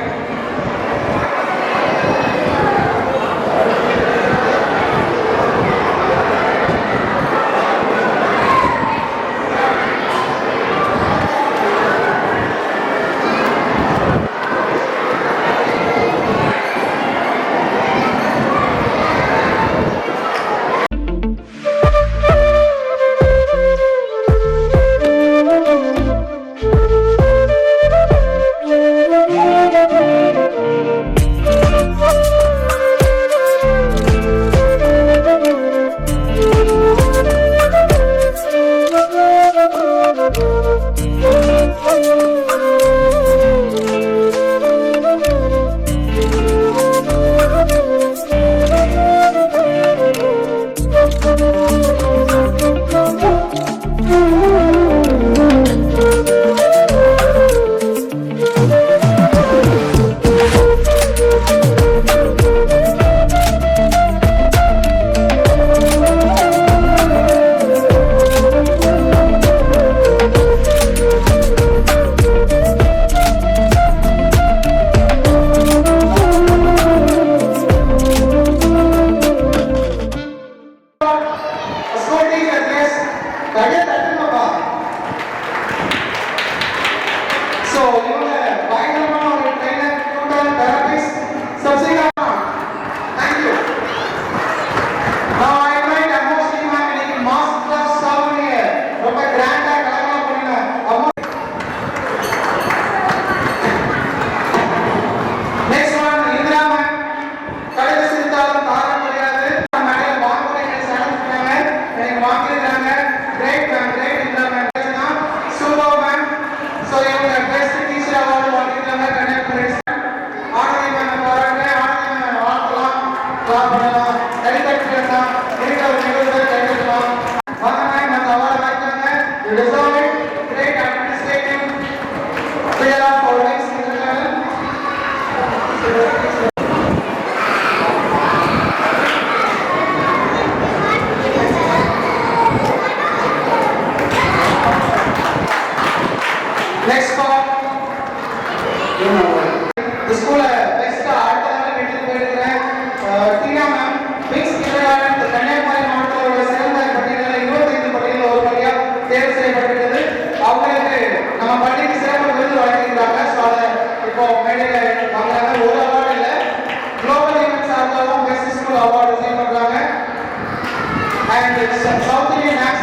South Indian Acts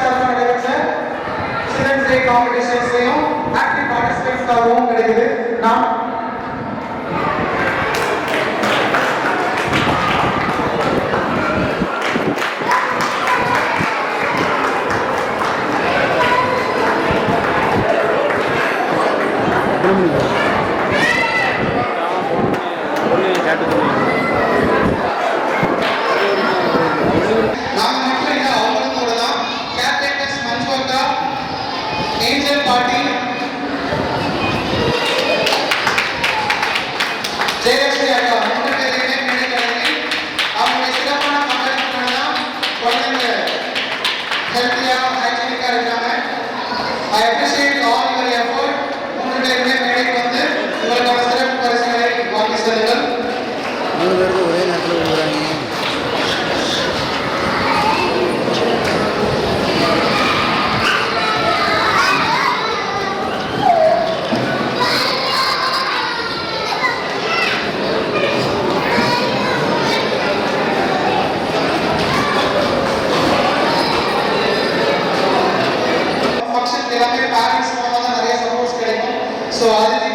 Children's Day competitions active participants கிடைக்குது. நாம் நாம மட்டும் இல்லை, அவங்களும் கூட தான். கேர்டேக்கர்ஸ் மஞ்சு அக்கா, ஏஞ்சல் பாட்டி, ஜெயலட்சுமி அக்கா, 3 பேருமே மேடைக்கு அவங்களுடைய சிறப்பான பங்களிப்புனால தான் குழந்தைங்க ஹெல்த்தியா ஹைஜீனிக்கா இருக்காங்க. I appreciate all your effort. 3 பேருமே மேடைக்கு வந்து உங்களுக்கான சிறப்பு பரிசுகளை வாங்கி செல்லுங்கள். ஃபங்க்ஷன் எல்லாமே பேரண்ட்ஸ் மூலமாக தான் நிறைய சப்போர்ட்ஸ் கிடைக்கும். ஸோ அதுக்கு